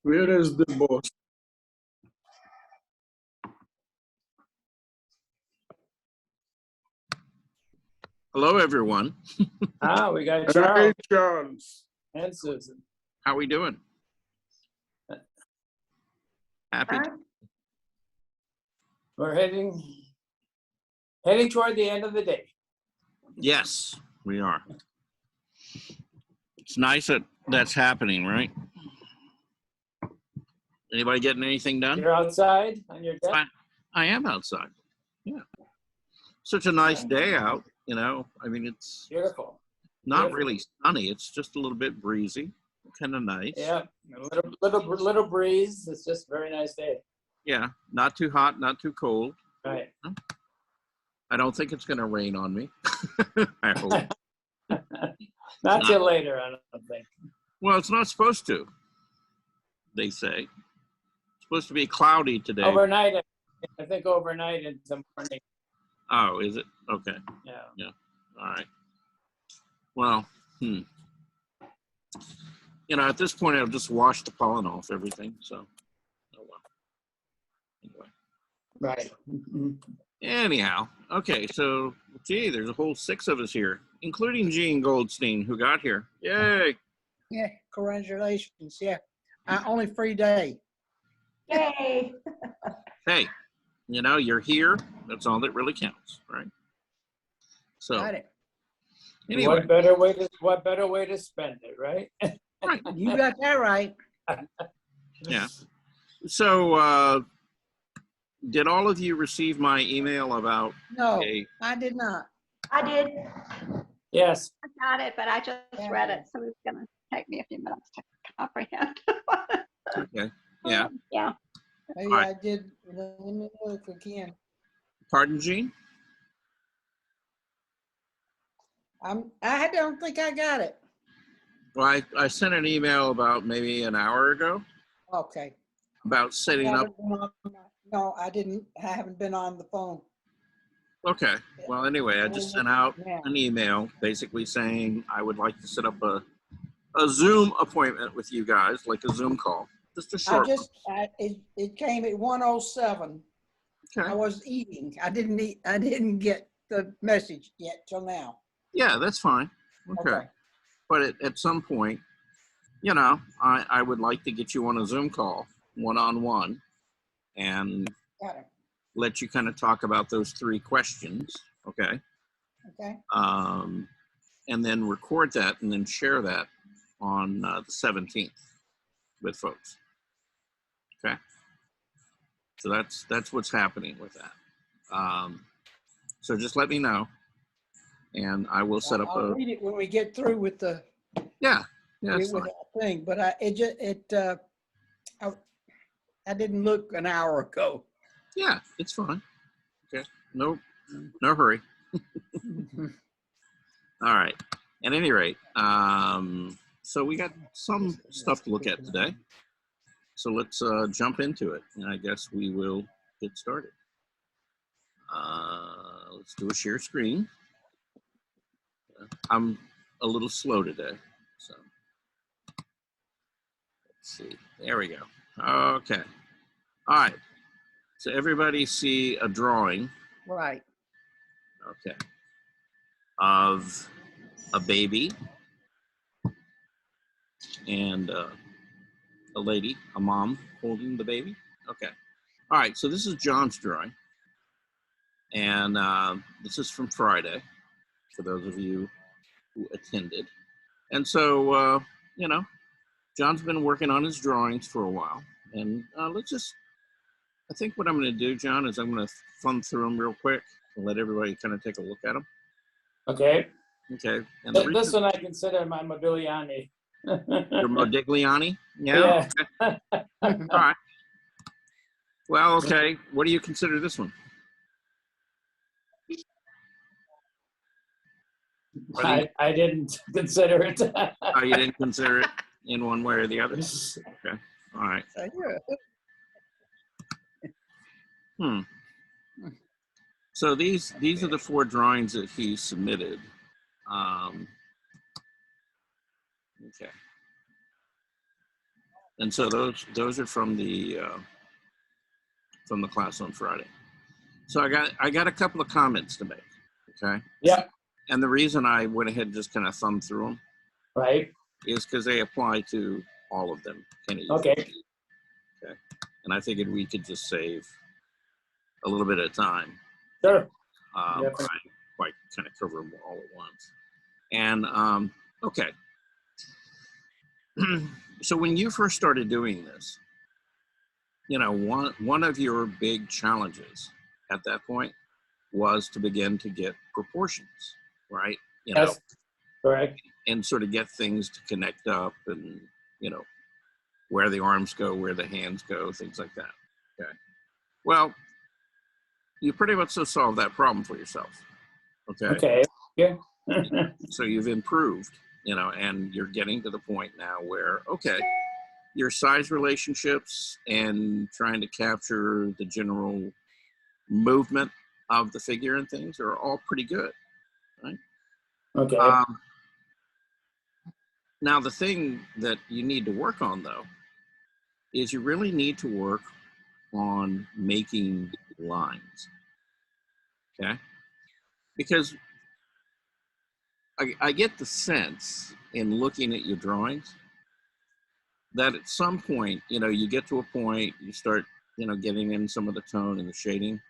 Where is the boss? Hello, everyone. We got Hey, Charles Charles. and Susan. How we doing? Happy? We're heading toward the end of the day. Yes, we are. It's nice that that's happening, right? Anybody getting anything done? You're outside on your deck? I am outside. Yeah. Such a nice day out, you know. I mean, it's Beautiful. not really sunny. It's just a little bit breezy, kind of nice. Yeah, a little breeze. It's just a very nice day. Yeah, not too hot, not too cold. Right. I don't think it's going to rain on me. I hope. Not till later, I don't think. Well, it's not supposed to, they say. It's supposed to be cloudy today. Overnight, I think overnight into morning. Oh, is it? Okay. Yeah. Yeah. All right. Well, You know, at this point, I've just washed the pollen off everything, so. Oh, well. Anyway. Right. Anyhow, okay, so, gee, there's a whole 6 of us here, including Gene Goldstein, who got here. Yay! Yeah, congratulations. Yeah, only free day. Yay! Hey, you know, you're here. That's all that really counts, right? So, Got it. anyway. What better way to spend it, right? Right. You got that right. Yeah. So, did all of you receive my email about No, a... I did not. I did. Yes. I got it, but I just read it, so it's going to take me a few minutes to comprehend. Okay. Yeah. Yeah. Maybe All right. I did. Let me look again. Pardon, Gene? I don't think I got it. Well, I sent an email about maybe an hour ago Okay. about setting up. No, I didn't. I haven't been on the phone. Okay. Well, anyway, I just sent out Yeah. an email basically saying I would like to set up a Zoom appointment with you guys, like a Zoom call. Just a short one. It came at 1:07. Okay. I was eating. I didn't get the message yet till now. Yeah, that's fine. Okay. But at some point, you know, I would like to get you on a Zoom call, one-on-one, and Got it. let you kind of talk about those 3 questions, okay? Okay. And then record that and then share that on the 17th with folks, okay? So that's what's happening with that. So just let me know, and I will set up I'll read it when we get through with the yeah, it's with fine. the thing. But I didn't look an hour ago. Yeah, it's fine. Okay, no hurry. All right. At any rate, so we got some stuff to look at today. So let's jump into it, and I guess we will get started. Let's do a share screen. I'm a little slow today, so let's see. There we go. Okay. All right. So everybody see a drawing. Right. Okay. Of a baby and a lady, a mom holding the baby. Okay. All right. So this is John's drawing. And this is from Friday, for those of you who attended. And so, you know, John's been working on his drawings for a while. And I think what I'm going to do, John, is I'm going to thumb through them real quick and let everybody kind of take a look at them. Okay. Okay. And This one I consider my Modigliani. Your Modigliani? Yeah. Yeah. Okay. All right. Well, okay. What do you consider this one? I didn't consider it. Oh, you didn't consider it in one way or the other? Okay. All right. So these are the 4 drawings that he submitted. Okay. And so those are from the class on Friday. So I got a couple of comments to make. Okay. Yep. And the reason I went ahead and just kind of thumbed through them Right. is because they apply to all of them. Okay. Okay. And I figured we could just save a little bit of time Sure. by kind of cover them all at once. And okay. So when you first started doing this, you know, one of your big challenges at that point was to begin to get proportions, right? You know, Yes. Correct. and sort of get things to connect up and, you know, where the arms go, where the hands go, things like that. Okay. Well, you pretty much so solved that problem for yourself. Okay. Okay. Yeah. So you've improved, you know, and you're getting to the point now where, okay, your size relationships and trying to capture the general movement of the figure and things are all pretty good, right? Okay. Now, the thing that you need to work on, though, is you really need to work on making lines, okay? Because I get the sense in looking at your drawings that at some point, you know, you get to a point, you start, you know, getting in some of the tone and the shading,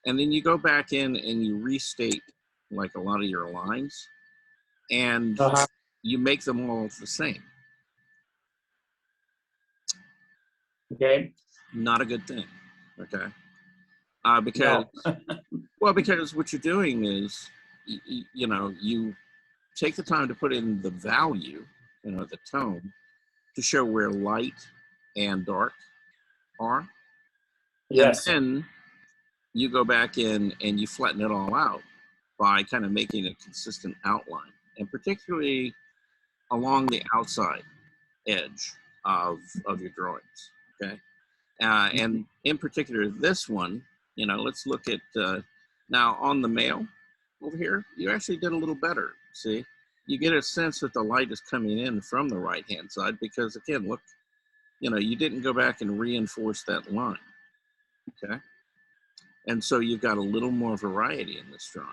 and then you go back in and you restate like a lot of your lines, and you make them all the same. Okay. Not a good thing, okay? Because No. well, because what you're doing is, you know, you take the time to put in the value, you know, the tone, to show where light and dark are. Yes. And then you go back in and you flatten it all out by kind of making a consistent outline, and particularly along the outside edge of your drawings, okay? And in particular, this one, you know, let's look at, now on the male over here, you actually did a little better, see? You get a sense that the light is coming in from the right-hand side because, again, look, you know, you didn't go back and reinforce that line, okay? And so you've got a little more variety in this drawing,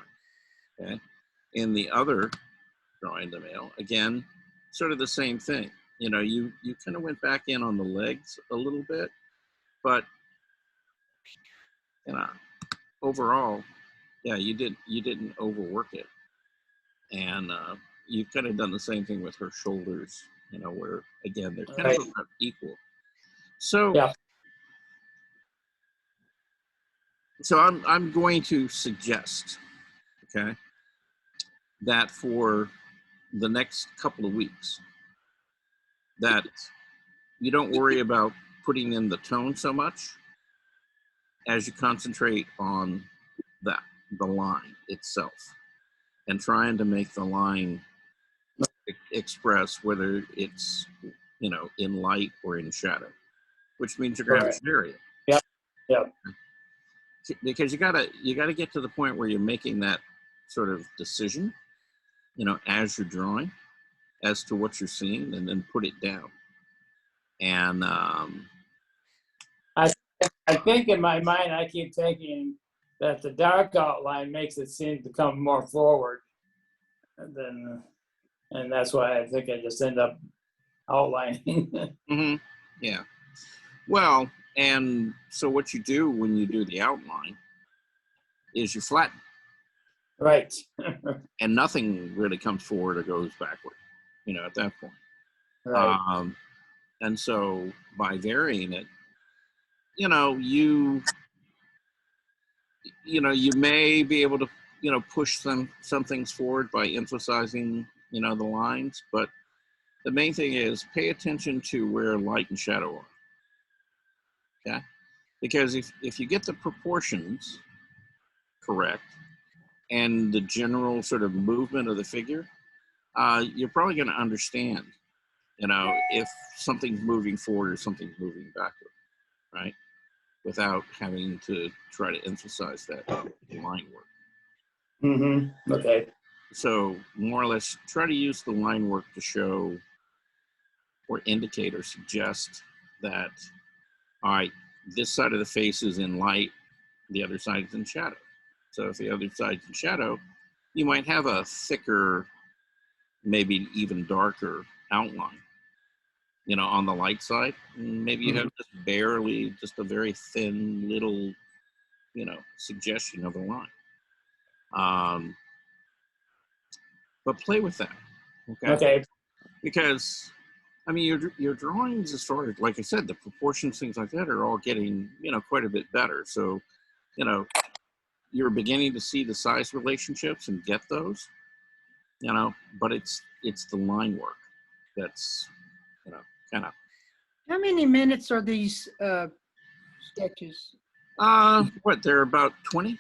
okay? In the other drawing, the male, again, sort of the same thing. You know, you kind of went back in on the legs a little bit, but, you know, overall, yeah, you didn't overwork it. And you've kind of done the same thing with her shoulders, you know, where, again, they're kind of about equal. So, yeah. So I'm going to suggest, okay, that for the next couple of weeks, that you don't worry about putting in the tone so much as you concentrate on the line itself, and trying to make the line express whether it's, you know, in light or in shadow, which means you're going to have to vary it. Yep. Yep. Because you gotta get to the point where you're making that sort of decision, you know, as you're drawing, as to what you're seeing, and then put it down. And I think in my mind, I keep thinking that the dark outline makes it seem to come more forward than, and that's why I think I just end up outlining. mm-hmm, yeah. Well, and so what you do when you do the outline is you flatten, Right. and nothing really comes forward or goes backward, you know, at that point. Right. And so by varying it, you know, you may be able to, you know, push some things forward by emphasizing, you know, the lines, but the main thing is pay attention to where light and shadow are, okay? Because if you get the proportions correct and the general sort of movement of the figure, you're probably going to understand, you know, if something's moving forward or something's moving backward, right? Without having to try to emphasize that line work. Mm-hmm. Okay. So more or less try to use the line work to show or indicate or suggest that, all right, this side of the face is in light, the other side is in shadow. So if the other side's in shadow, you might have a thicker, maybe even darker outline, you know, on the light side. Maybe you have just barely, just a very thin little, you know, suggestion of a line. But play with that, okay? Okay. Because, I mean, your drawings, as far as, like I said, the proportions, things like that, are all getting, you know, quite a bit better. So, you know, you're beginning to see the size relationships and get those, you know, but it's the line work that's, you know, kind of. How many minutes are these sketches? What, they're about 20?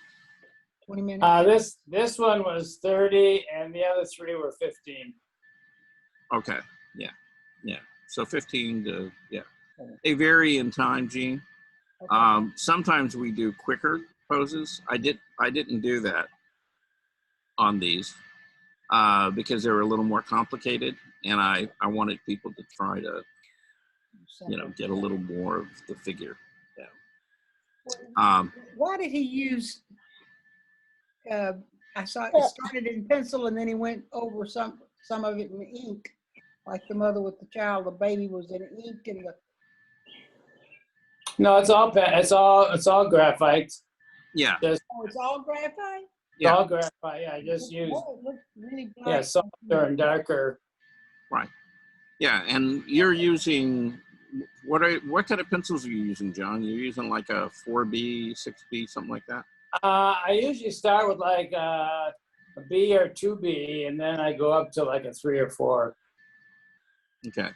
20 minutes? This one was 30, and the other 3 were 15. Okay, yeah. So 15 to, yeah. They vary in time, Gene. Okay. Sometimes we do quicker poses. I didn't do that on these because they were a little more complicated, and I wanted people to try to, you know, get a little more of the figure down. Why did he use, I saw it started in pencil and then he went over some of it in ink, like the mother with the child, the baby was in ink and the. No, it's all graphite. Yeah, Just, Oh, it's all graphite? it's Yeah. all graphite. Yeah, I just used Oh, it looks really black. softer and darker. right. Yeah, and you're using, what kind of pencils are you using, John? You're using like a 4B, 6B, something like that? I usually start with like a B or 2B, and then I go up to like a 3 or 4. Okay.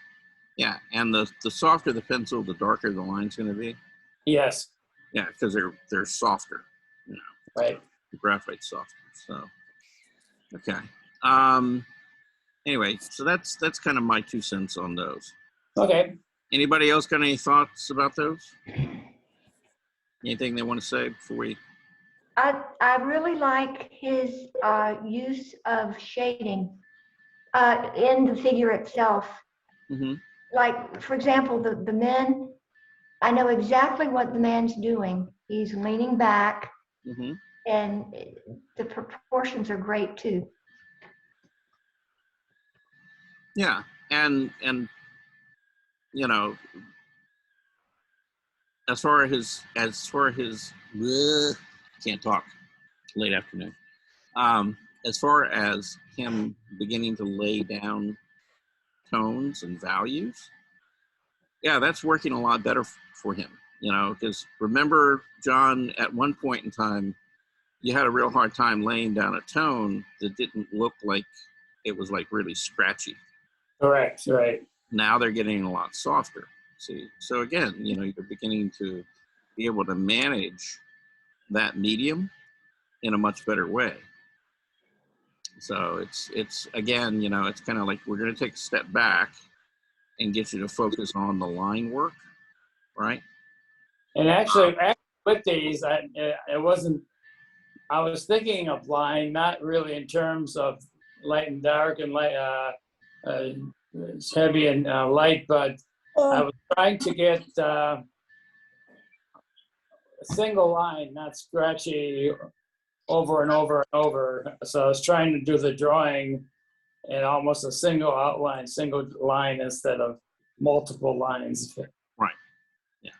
Yeah, and the softer the pencil, the darker the line's going to be. Yes, Yeah, because they're softer. You know, right. the graphite's softer. So, okay. Anyway, so that's kind of my 2 cents on those. Okay. Anybody else got any thoughts about those? Anything they want to say before we? I really like his use of shading in the figure itself. Mm-hmm. Like, for example, the men, I know exactly what the man's doing. He's leaning back, Mm-hmm. and the proportions are great too. Yeah, and you know, as far as can't talk, late afternoon. As far as him beginning to lay down tones and values, yeah, that's working a lot better for him. You know, because remember, John, at one point in time, you had a real hard time laying down a tone that didn't look like it was like really scratchy. Correct. Right. Now they're getting a lot softer. See, so again, you know, you're beginning to be able to manage that medium in a much better way. So it's again, you know, it's kind of like we're going to take a step back and get you to focus on the line work, right? And actually with these, it wasn't. I was thinking of line, not really in terms of light and dark and light, heavy and light, but I was trying to get a single line, not scratchy over and over and over. So I was trying to do the drawing in almost a single outline, single line instead of multiple lines. Right. Yeah.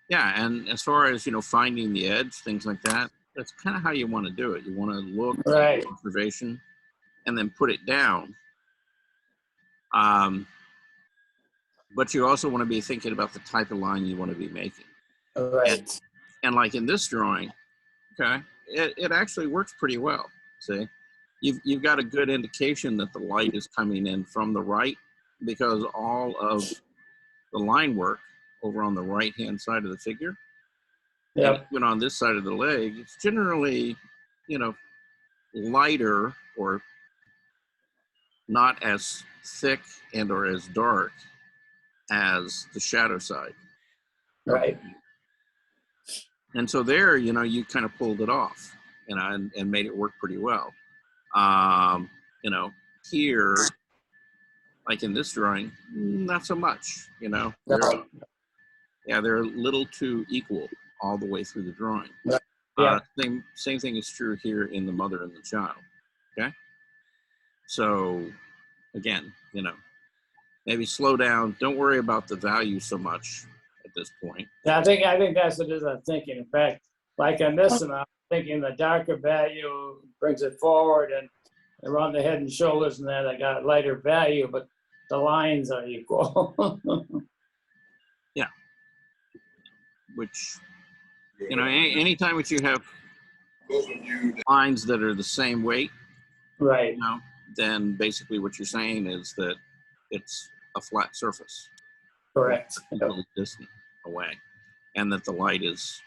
Yeah, and as far as, you know, finding the edge, things like that, that's kind of how you want to do it. You want to look Right. at observation and then put it down. But you also want to be thinking about the type of line you want to be making. Right. And like in this drawing, okay, it actually works pretty well. See, you've got a good indication that the light is coming in from the right, because all of the line work over on the right hand side of the figure, Yep. and even on this side of the leg, it's generally, you know, lighter or not as thick and or as dark as the shadow side. Right. And so there, you know, you kind of pulled it off, you know, and made it work pretty well. You know, here, like in this drawing, not so much, you know. Right. Yeah, they're a little too equal all the way through the drawing. Right. Yeah. Same thing is true here in the mother and the child. Okay. So again, maybe slow down. Don't worry about the value so much at this point. Yeah, I think that's what it is I'm thinking. In fact, like on this one, I'm thinking the darker value brings it forward, and around the head and shoulders and that I got lighter value, but the lines are equal. Yeah. Which, anytime that you have lines that are the same weight, Right. then basically what you're saying is that it's a flat surface. Correct. Equally distant away, and that the light is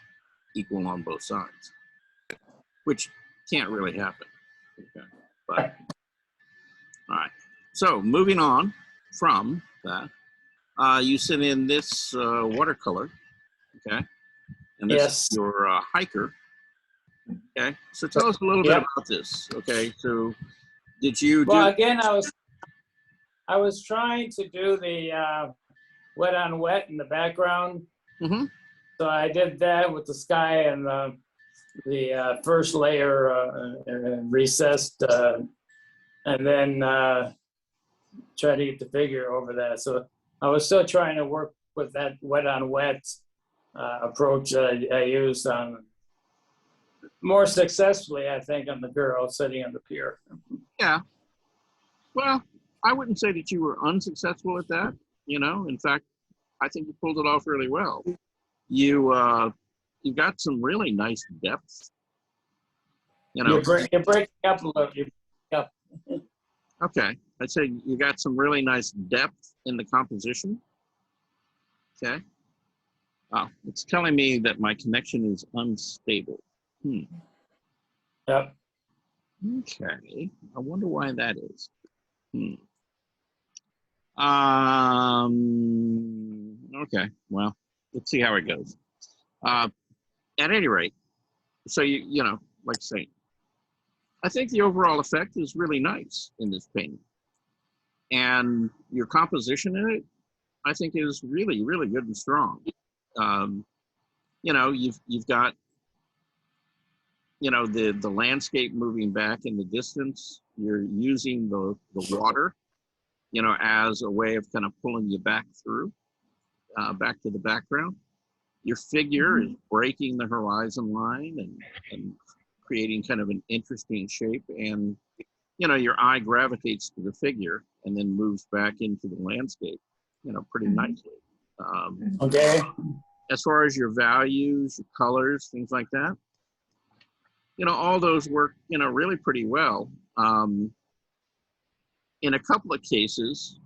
equal on both sides, which can't really happen. Okay. But all right. So moving on from that, you sent in this watercolor. Okay. And this Yes. is your hiker. Okay. So tell us a little bit about this. Okay. So did you do? Well, again, I was trying to do the wet on wet in the background. Mm-hmm. So I did that with the sky and the first layer recessed, and then try to get the figure over that. So I was still trying to work with that wet on wet approach I used on more successfully, I think, on the girl sitting on the pier. Yeah. Well, I wouldn't say that you were unsuccessful at that. In fact, I think you pulled it off really well. You got some really nice depth. You're breaking up a little. Okay, I'd say you got some really nice depth in the composition. Okay. Oh, it's telling me that my connection is unstable. Yep. Okay, I wonder why that is. Okay, well, let's see how it goes. At any rate, so like I say, I think the overall effect is really nice in this painting. And your composition in it, I think, is really, really good and strong. You've got, the landscape moving back in the distance. You're using the water, as a way of kind of pulling you back through, back to the background. Your figure is breaking the horizon line and creating kind of an interesting shape. And, your eye gravitates to the figure and then moves back into the landscape, pretty nicely. Okay. As far as your values, your colors, things like that, all those work, really pretty well. In a couple of cases,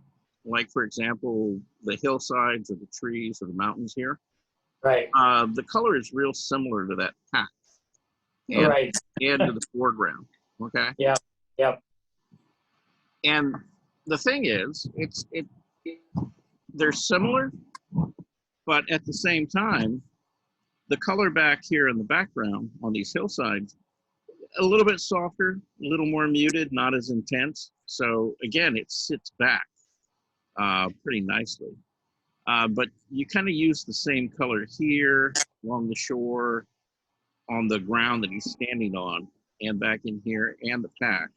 like, for example, the hillsides or the trees or the mountains here, Right. the color is real similar to that path Right. and to the foreground. Okay. Yeah. Yep. And the thing is, they're similar, but at the same time, the color back here in the background on these hillsides, a little bit softer, a little more muted, not as intense. So again, it sits back pretty nicely. But you kind of use the same color here along the shore, on the ground that he's standing on, and back in here, and the pack.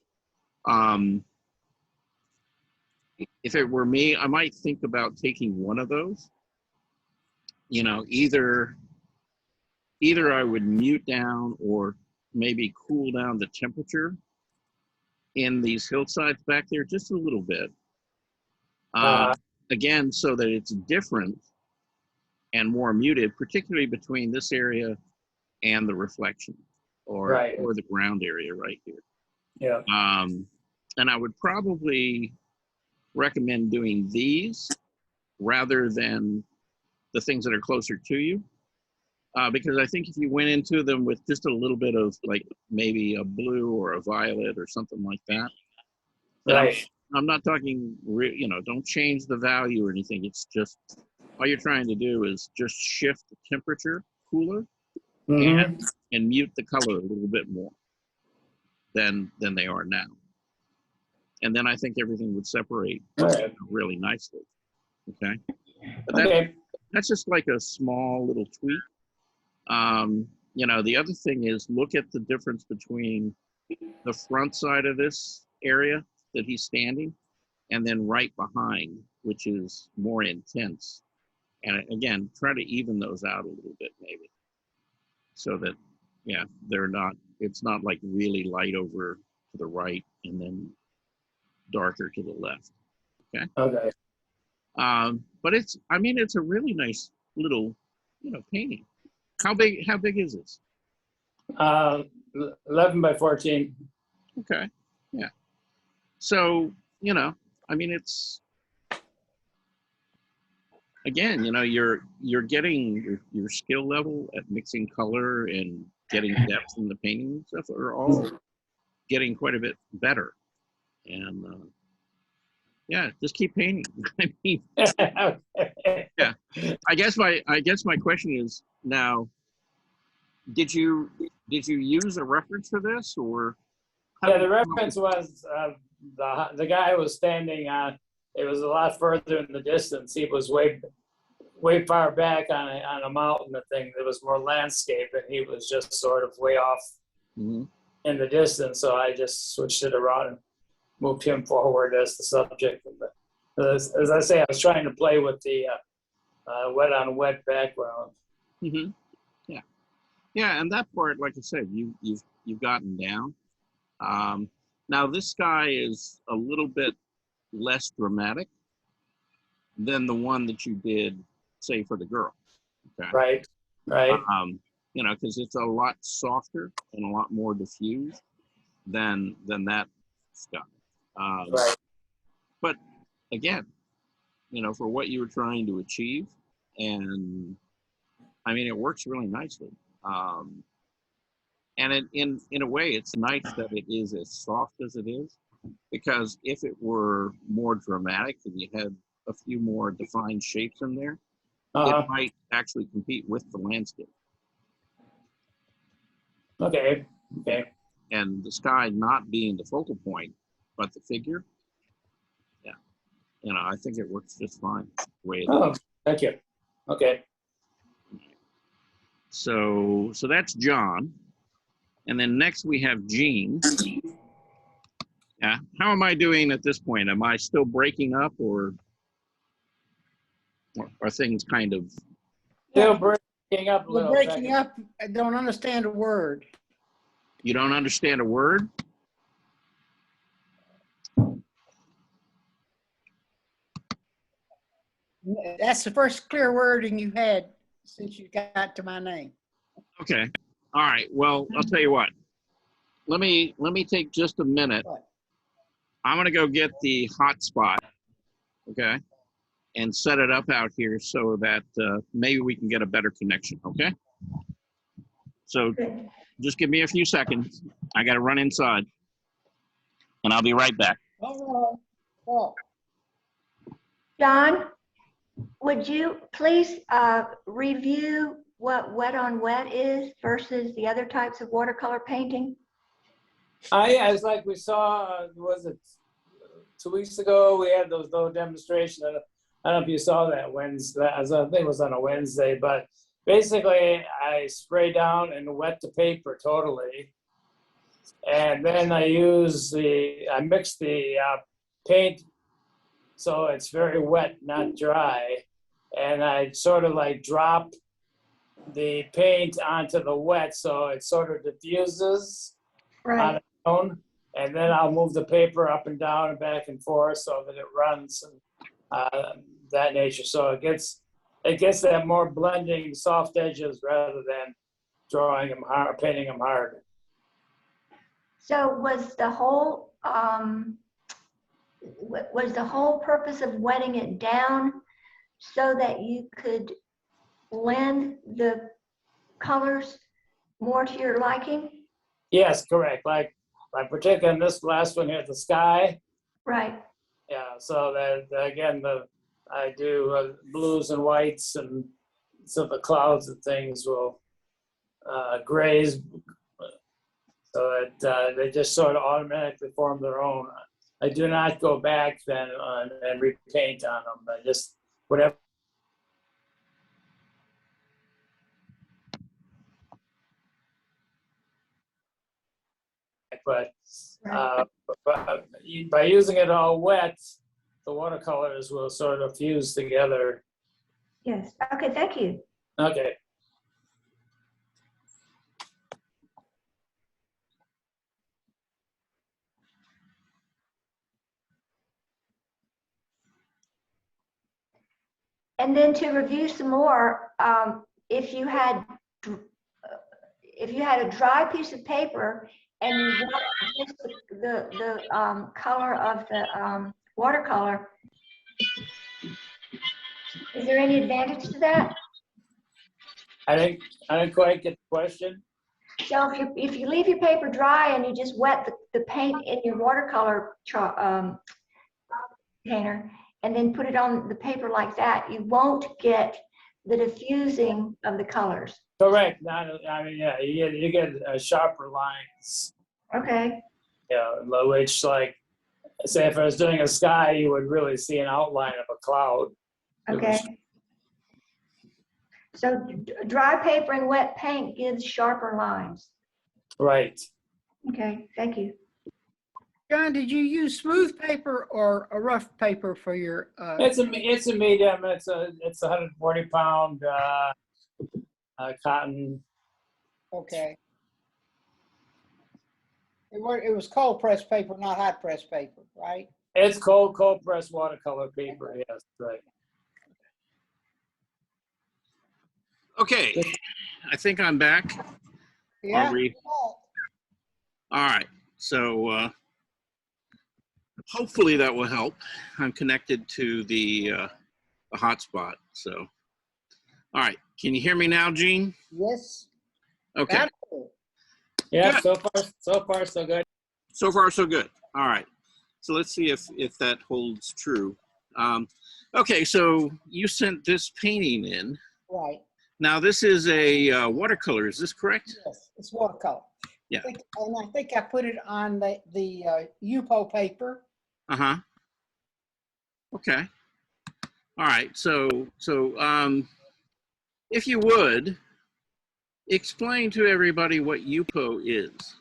If it were me, I might think about taking one of those. Either I would mute down or maybe cool down the temperature in these hillsides back there just a little bit. Again, so that it's different and more muted, particularly between this area and the reflection or the ground area right here. Yeah. And I would probably recommend doing these rather than the things that are closer to you. Because I think if you went into them with just a little bit of, like, maybe a blue or a violet or something like that. Right. I'm not talking, don't change the value or anything. It's just, all you're trying to do is just shift the temperature cooler and mute the color a little bit more than they are now. And then I think everything would separate really nicely. Okay. But that's just like a small little tweak. The other thing is look at the difference between the front side of this area that he's standing and then right behind, which is more intense. And again, try to even those out a little bit maybe, so that, it's not like really light over to the right and then darker to the left. Okay. Okay. But it's a really nice little, painting. How big is this? 11 by 14. Okay. Yeah. So, it's, again, you're getting your skill level at mixing color and getting depth in the painting and stuff are all getting quite a bit better. And just keep painting. I mean, yeah. I guess my question is now, did you use a reference for this, or? Yeah, the reference was the guy was standing on. It was a lot further in the distance. He was way far back on a mountain. Thing. There was more landscape, and he was just sort of way off in the distance. So I just switched it around and moved him forward as the subject. As I say, I was trying to play with the wet on wet background. Mm-hmm. Yeah, yeah, and that part, like I said, you've gotten down. Now this guy is a little bit less dramatic than the one that you did, say, for the girl. Okay. Right. Because it's a lot softer and a lot more diffused than that stuff. Right. But again, for what you were trying to achieve, and it works really nicely. And in a way, it's nice that it is as soft as it is, because if it were more dramatic and you had a few more defined shapes in there, it might actually compete with the landscape. Okay. And the sky not being the focal point, but the figure, I think it works just fine the way it is. Thank you. Okay. So that's John. And then next we have Jean. Yeah. How am I doing at this point? Am I still breaking up, or are things kind of? Still breaking up a We're little. breaking up. I don't understand a word. You don't understand a word? That's the first clear wording you had since you got to my name. Okay. All right. Well, I'll tell you what. Let me take just a minute. What? I'm gonna go get the hotspot, okay, and set it up out here so that maybe we can get a better connection. Okay. So just give me a few seconds. I got to run inside, and I'll be right back. Oh. John, would you please review what wet on wet is versus the other types of watercolor painting? Yeah, it's like we saw, was it 2 weeks ago? We had those little demonstrations. I don't know if you saw that Wednesday. I think it was on a Wednesday, but basically I spray down and wet the paper totally. And then I mix the paint so it's very wet, not dry. And I sort of like drop the paint onto the wet so it sort of diffuses on its own. And then I'll move the paper up and down and back and forth so that it runs and that nature. So it gets that more blending soft edges rather than drawing them hard, painting them hard. So was the whole purpose of wetting it down so that you could blend the colors more to your liking? Yes, correct. Like particularly in this last one here, the sky. Right. Yeah. So that again, I do blues and whites, and so the clouds and things will grays. So that they just sort of automatically form their own. I do not go back then and repaint on them. I just whatever but Right. by using it all wet, the watercolors will sort of fuse together. Yes. Okay, thank you. Okay. And then to review some more, if you had a dry piece of paper and you want just the color of the watercolor, is there any advantage to that? I didn't quite get the question. So if you leave your paper dry and you just wet the paint in your watercolor container and then put it on the paper like that, you won't get the diffusing of the colors. Correct. Yeah, you get sharper lines. Okay. Which, like, say if I was doing a sky, you would really see an outline of a cloud. Okay. So dry paper and wet paint gives sharper lines. Right. Okay, thank you. John, did you use smooth paper or a rough paper for your? It's a medium. It's 140 pound cotton. Okay. It was cold pressed paper, not hot pressed paper, right? It's cold pressed watercolor paper. Yes, right. Okay, I think I'm back. Yeah. All right, so hopefully that will help. I'm connected to the hotspot, so. All right, can you hear me now, Gene? Yes. Okay. Absolutely. Yeah. Good. So far so good. So far, so good. All right. So let's see if that holds true. Okay, so you sent this painting in. Right. Now, this is a watercolor. Is this correct? Yes, it's watercolor. Yeah. I think I put it on the UPO paper. Uh-huh. Okay. All right. So if you would, explain to everybody what UPO is.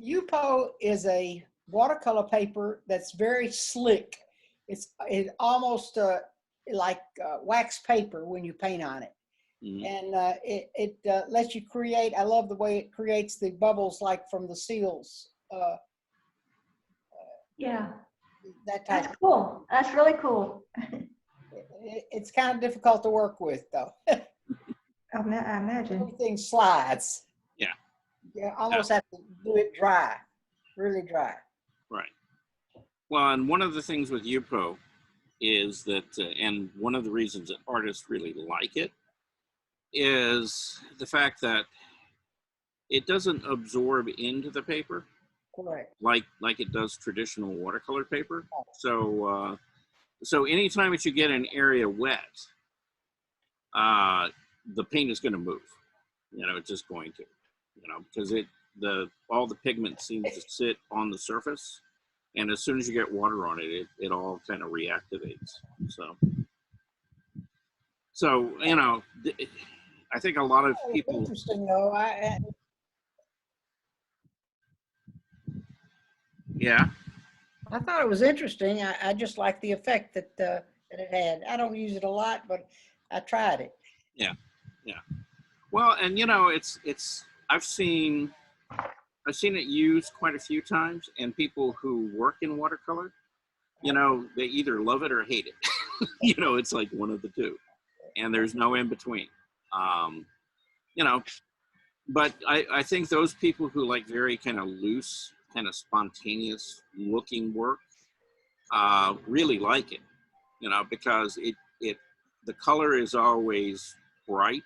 UPO is a watercolor paper that's very slick. It's almost like wax paper when you paint on it. Mhm. And it lets you create. I love the way it creates the bubbles like from the seals. Yeah, That type. that's cool. That's really cool. It's kind of difficult to work with, though. I imagine. Everything slides. Yeah. You almost have to do it dry, really dry. Right. Well, and one of the things with UPO is that, and one of the reasons that artists really like it is the fact that it doesn't absorb into the paper Correct. like it does traditional watercolor paper. So so anytime that you get an area wet, the paint is going to move. It's just going to, because all the pigment seems to sit on the surface, and as soon as you get water on it, it all kind of reactivates. So I think a lot of people. Interesting, though. Yeah. I thought it was interesting. I just like the effect that it had. I don't use it a lot, but I tried it. Yeah. Well, and it's I've seen it used quite a few times, and people who work in watercolor, they either love it or hate it. It's like one of the two, and there's no in between. But I think those people who like very kind of loose, kind of spontaneous looking work really like it, because the color is always bright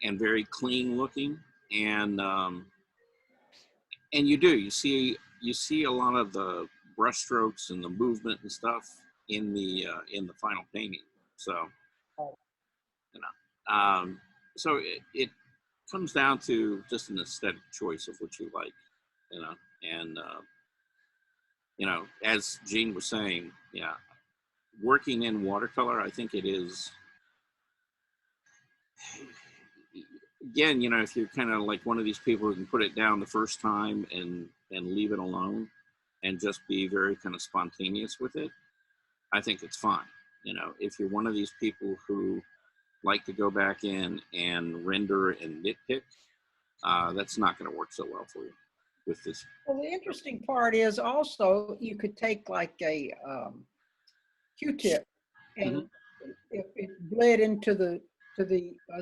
and very clean looking, and you see a lot of the brush strokes and the movement and stuff in the final painting. So so it comes down to just an aesthetic choice of what you like, and as Gene was saying, yeah, working in watercolor, I think it is, again, if you're kind of like one of these people who can put it down the first time and and leave it alone and just be very kind of spontaneous with it, I think it's fine. You know, if you're one of these people who like to go back in and render and nitpick, that's not going to work so well for you with this. Well, the interesting part is also you could take like a Q-tip, and if it bled into the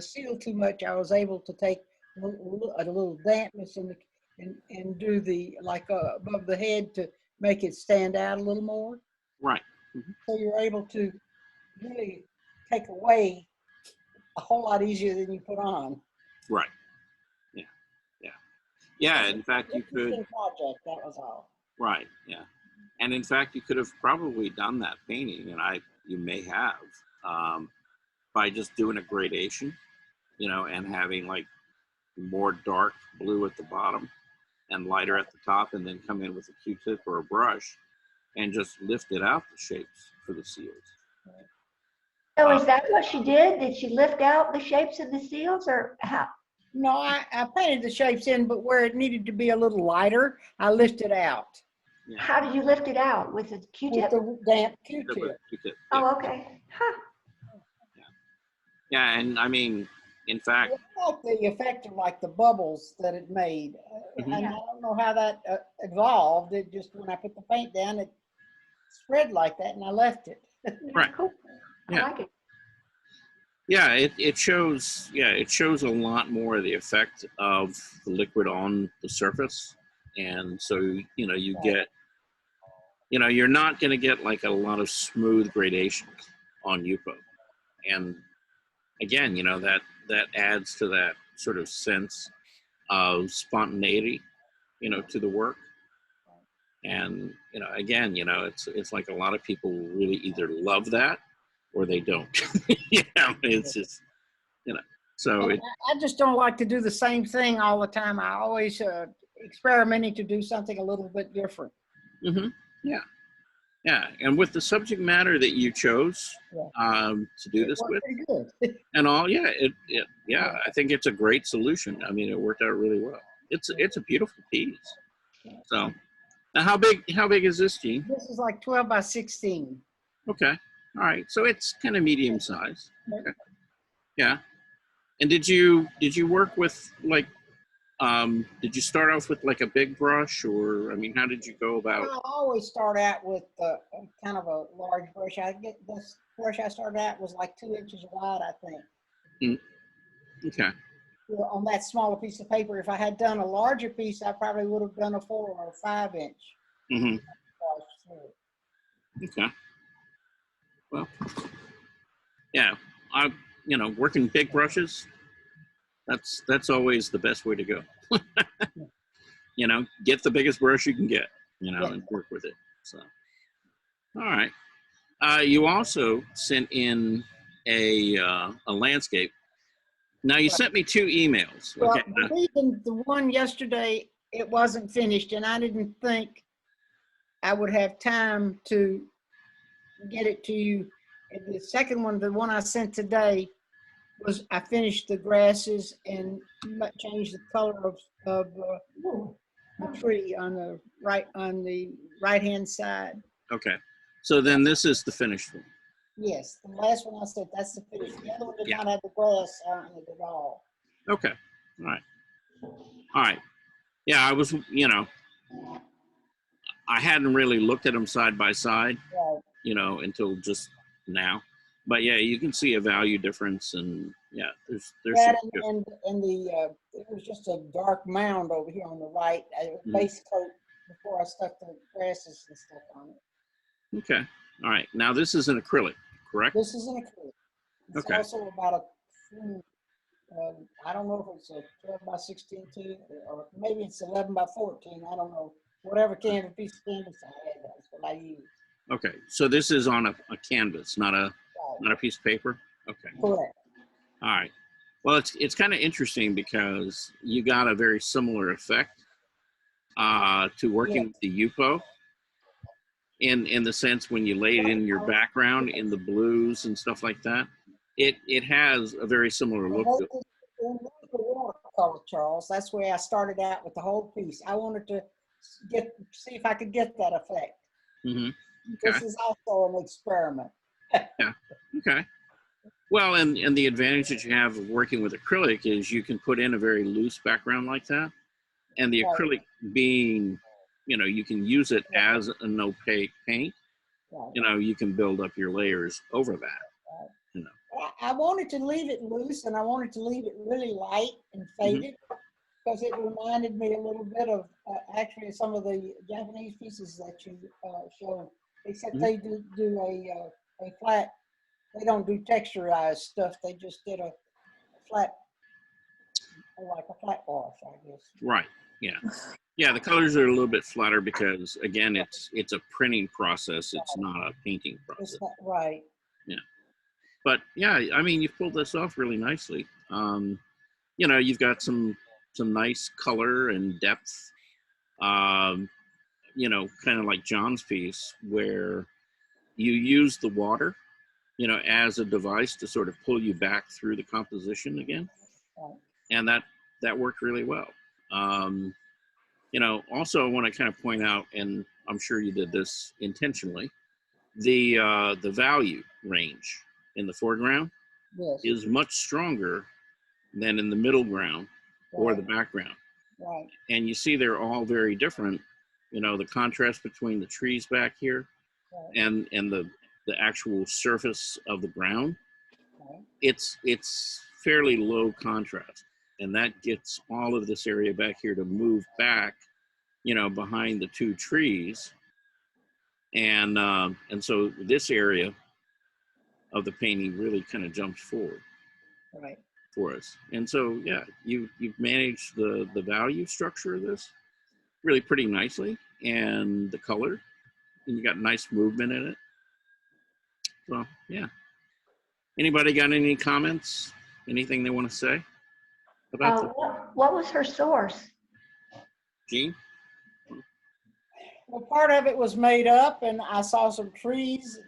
seal too much, I was able to take a little dampness and do the like above the head to make it stand out a little more. Right. So you're able to really take away a whole lot easier than you put on. Right. Yeah. In fact, you could. Project, that was all. Right. Yeah. And in fact, you could have probably done that painting, and you may have, by just doing a gradation, you know, and having like more dark blue at the bottom and lighter at the top, and then come in with a Q-tip or a brush and just lifted out the shapes for the seals. So is that what she did? Did she lift out the shapes of the seals, or how? No, I painted the shapes in, but where it needed to be a little lighter, I lifted out. Yeah. How did you lift it out? With a Q-tip? With the damp Q-tip. Q-tip, yeah. Oh, okay. Huh. Yeah, and I mean, in fact, I like the effect of like the bubbles that it made. And I don't know how that evolved. It just, when I put the paint down, it spread like that, and I left it. right. Cool. I Yeah. like it. Yeah, it shows. Yeah, it shows a lot more of the effect of the liquid on the surface, and so you know you get, you know, you're not going to get like a lot of smooth gradations on Yupo, and again, you know, that adds to that sort of sense of spontaneity, you know, to the work, and you know, again, you know, it's like a lot of people really either love that or they don't. Yeah, it's just, you know, so I just don't like to do the same thing all the time. I always experimenting to do something a little bit different. Yeah, and with the subject matter that you chose to do this with, pretty good. and all, yeah, I think it's a great solution. I mean, it worked out really well. It's a beautiful piece. So, now how big is this, Gene? This is like 12 by 16. Okay, all right, so it's kind of medium size. Okay. Yeah, and did you work with like? Did you start off with like a big brush, or I mean, how did you go about? I always start out with kind of a large brush. This brush I started out was like 2 inches wide, I think. Okay. On that smaller piece of paper, if I had done a larger piece, I probably would have done a 4 or 5 inch. Okay. Well, yeah, working big brushes, that's always the best way to go. You know, get the biggest brush you can get, you know, and work with it. So, all right. You also sent in a landscape. Now you sent me 2 emails. Well, Okay. the reason the one yesterday, it wasn't finished, and I didn't think I would have time to get it to you. And the second one, the one I sent today, was I finished the grasses and changed the color of the tree on the right hand side. Okay. So then this is the finished one. Yes, the last one I said, that's the finished. The other one did not have the grass on it at all. Okay. All right. All right. Yeah, I was, you know, I hadn't really looked at them side by side, Right. you know, until just now. But yeah, you can see a value difference, and yeah, there's That some and it was just a dark mound over here on the right. Base coat before I stuck the grasses and stuff on it. Okay. All right. Now this is an acrylic, correct? This is an acrylic. It's Okay. also about I don't know if it's a 12 by 16 too, or maybe it's 11 by 14. I don't know. Whatever piece of canvas I had, that's what I use. Okay. So this is on a canvas, not a piece of paper. Okay. Correct. All right. Well, it's kind of interesting because you got a very similar effect to working with the Yupo in the sense when you lay it in your background in the blues and stuff like that. It has a very similar look to The watercolor, Charles. That's where I started out with the whole piece. I wanted to see if I could get that effect. Mm-hmm. This Okay. is also an experiment. Yeah. Okay. Well, and the advantage that you have of working with acrylic is you can put in a very loose background like that, and the Right. acrylic being, you can use it Yeah. as an opaque paint. Right. You can build up your layers over that. Right. You know. I wanted to leave it loose, and I wanted to leave it really light and faded because it reminded me a little bit of actually some of the Japanese pieces that you showed, except they do a flat. They don't do texturized stuff. They just did a flat, like a flat wash, I guess. Right. Yeah. Yeah. The colors are a little bit flatter because, again, it's a printing process. It's not a painting process. It's not, right. Yeah. But yeah, I mean, you've pulled this off really nicely. You've got some nice color and depth. Kind of like John's piece where you use the water, as a device to sort of pull you back through the composition again. Right. And that worked really well. Also I want to kind of point out, and I'm sure you did this intentionally, the value range in the foreground Yes. is much stronger than in the middle ground or the background. Right. And you see they're all very different. The contrast between the trees back here and the actual surface of the ground, it's fairly low contrast. And that gets all of this area back here to move back, behind the two trees. And so this area of the painting really kind of jumps forward for us. And so, yeah, you've managed the value structure of this really pretty nicely, and the color, and you got nice movement in it. So, yeah. Anybody got any comments? Anything they want to say about the What was her source? Gene? Well, part of it was made up, and I saw some trees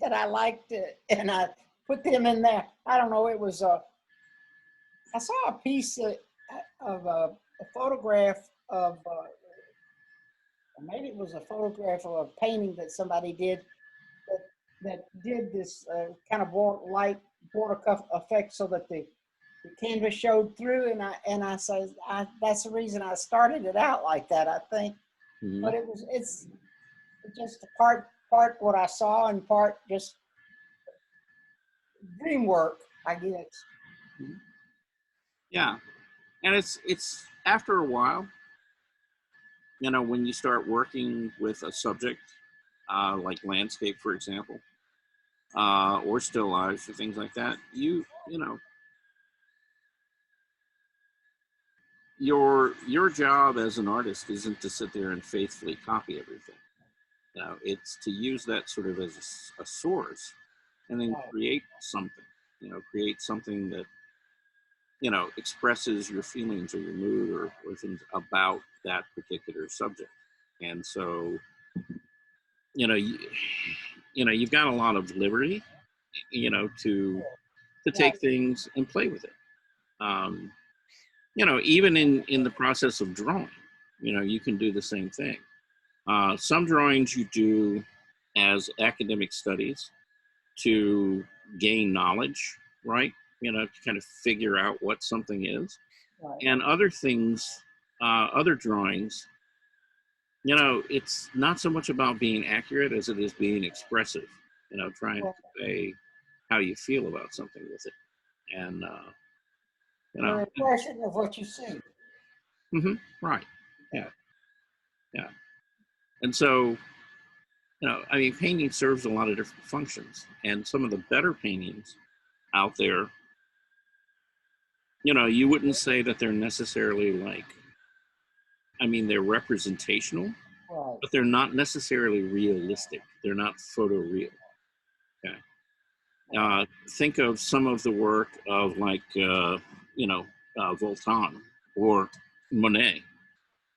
that I liked, and I put them in there. I don't know. It was I saw a piece of a photograph of, maybe it was a photograph of a painting that somebody did that did this kind of light border cuff effect so that the canvas showed through, and I said that's the reason I started it out like that, I think. But it's just part what I saw and part just dream work, I guess. Yeah, and it's after a while, when you start working with a subject, like landscape, for example, or still lives or things like that, your job as an artist isn't to sit there and faithfully copy everything. It's to use that sort of as a source, and then create something. Create something that expresses your feelings or your mood or things about that particular subject. And so, you've got a lot of liberty, to take things and play with it. Even in the process of drawing, you can do the same thing. Some drawings you do as academic studies to gain knowledge, right? To kind of figure out what something is. And other things, other drawings, it's not so much about being accurate as it is being expressive, trying to say how you feel about something with it. And, An impression of what you see. Right. Yeah. Yeah. And so, painting serves a lot of different functions, and some of the better paintings out there, you wouldn't say that they're necessarily they're representational, but they're not necessarily realistic. They're not photoreal. Okay. Think of some of the work of Voltaire or Monet.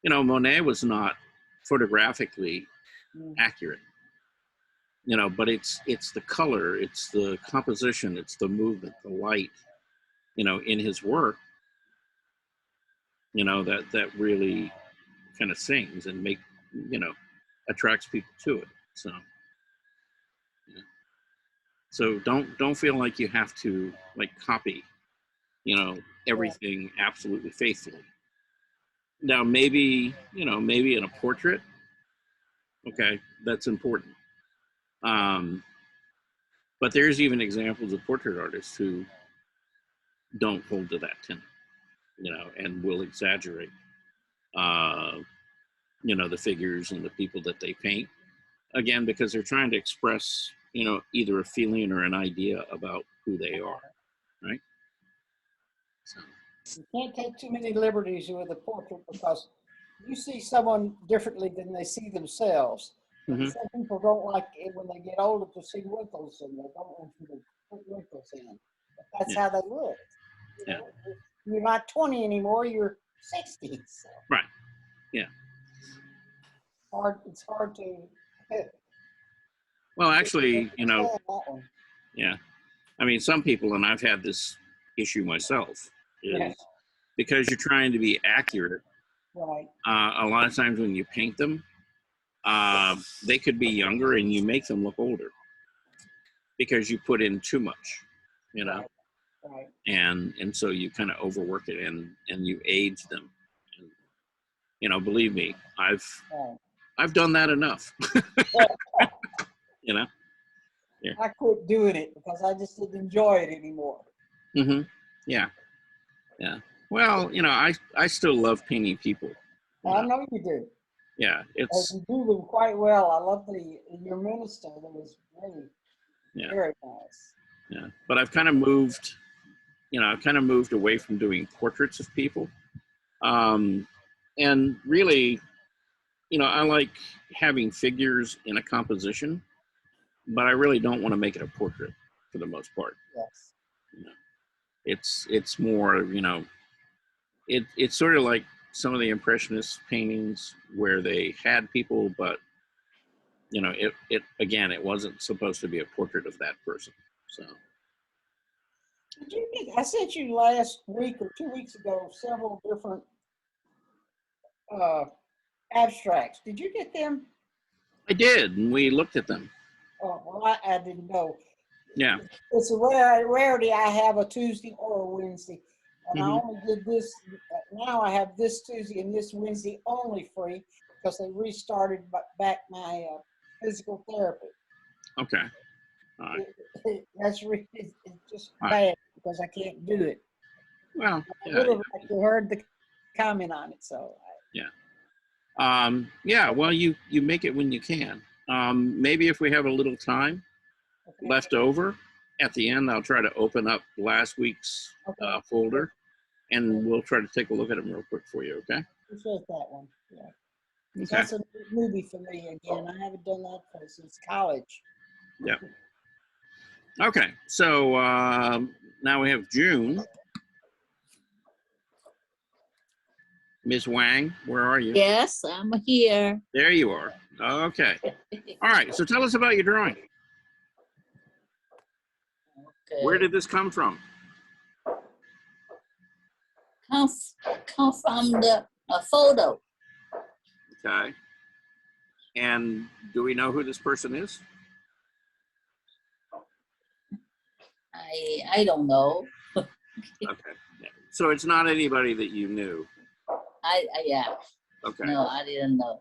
Monet was not photographically accurate, but it's the color, it's the composition, it's the movement, the light, in his work, that really kind of sings and attracts people to it. So, yeah. So don't feel like you have to like copy, everything absolutely faithfully. Now, maybe in a portrait, okay, that's important. But there's even examples of portrait artists who don't hold to that tenet, and will exaggerate, the figures and the people that they paint. Again, because they're trying to express, either a feeling or an idea about who they are, right? So. You can't take too many liberties with a portrait because you see someone differently than they see themselves. Mm-hmm. Some people don't like it when they get older to see wrinkles, and they don't want you to put wrinkles in. But that's how they look. You're not 20 anymore, you're 60. So. Right. Yeah. It's hard to. Well, actually, yeah. I mean, some people, and I've had this issue myself, is because you're trying to be accurate. Right. A lot of times when you paint them, they could be younger and you make them look older because you put in too much, Right. and so you kind of overwork it and you age them. And, believe me, I've done that enough. Yeah. I quit doing it because I just didn't enjoy it anymore. Mm-hmm. Yeah. Yeah. Well, I still love painting people. I know you do. Yeah, You do them quite well. I love your minister. That was really very nice. Yeah, but I've kind of moved, away from doing portraits of people, and really, I like having figures in a composition, but I really don't want to make it a portrait for the most part. Yes. It's more, it's sort of like some of the Impressionist paintings where they had people, but it wasn't supposed to be a portrait of that person. So. I sent you last week or 2 weeks ago several different abstracts. Did you get them? I did, and we looked at them. Oh, well, I didn't know. Yeah. It's a rarity. I have a Tuesday or a Wednesday. And I Mm-hmm. only did this. Now I have this Tuesday and this Wednesday only free because they restarted back my physical therapy. Okay. All right. That's really, it's just bad because I can't do it. Well, I would have liked to heard the comment on it. So. Yeah. Well, you make it when you can. Maybe if we have a little time left over at the end, I'll try to open up last week's folder, and we'll try to take a look at them real quick for you. Okay. Appreciate that one. Yeah. Okay. That's a movie for me again. I haven't done that since college. Yeah. Okay. So now we have June. Ms. Wang, where are you? Yes, I'm here. There you are. Okay. All right. So tell us about your drawing. Okay. Where did this come from? Come from the photo. Okay. And do we know who this person is? I don't know. Okay. Yeah. So it's not anybody that you knew. Yeah. Okay. No, I didn't know.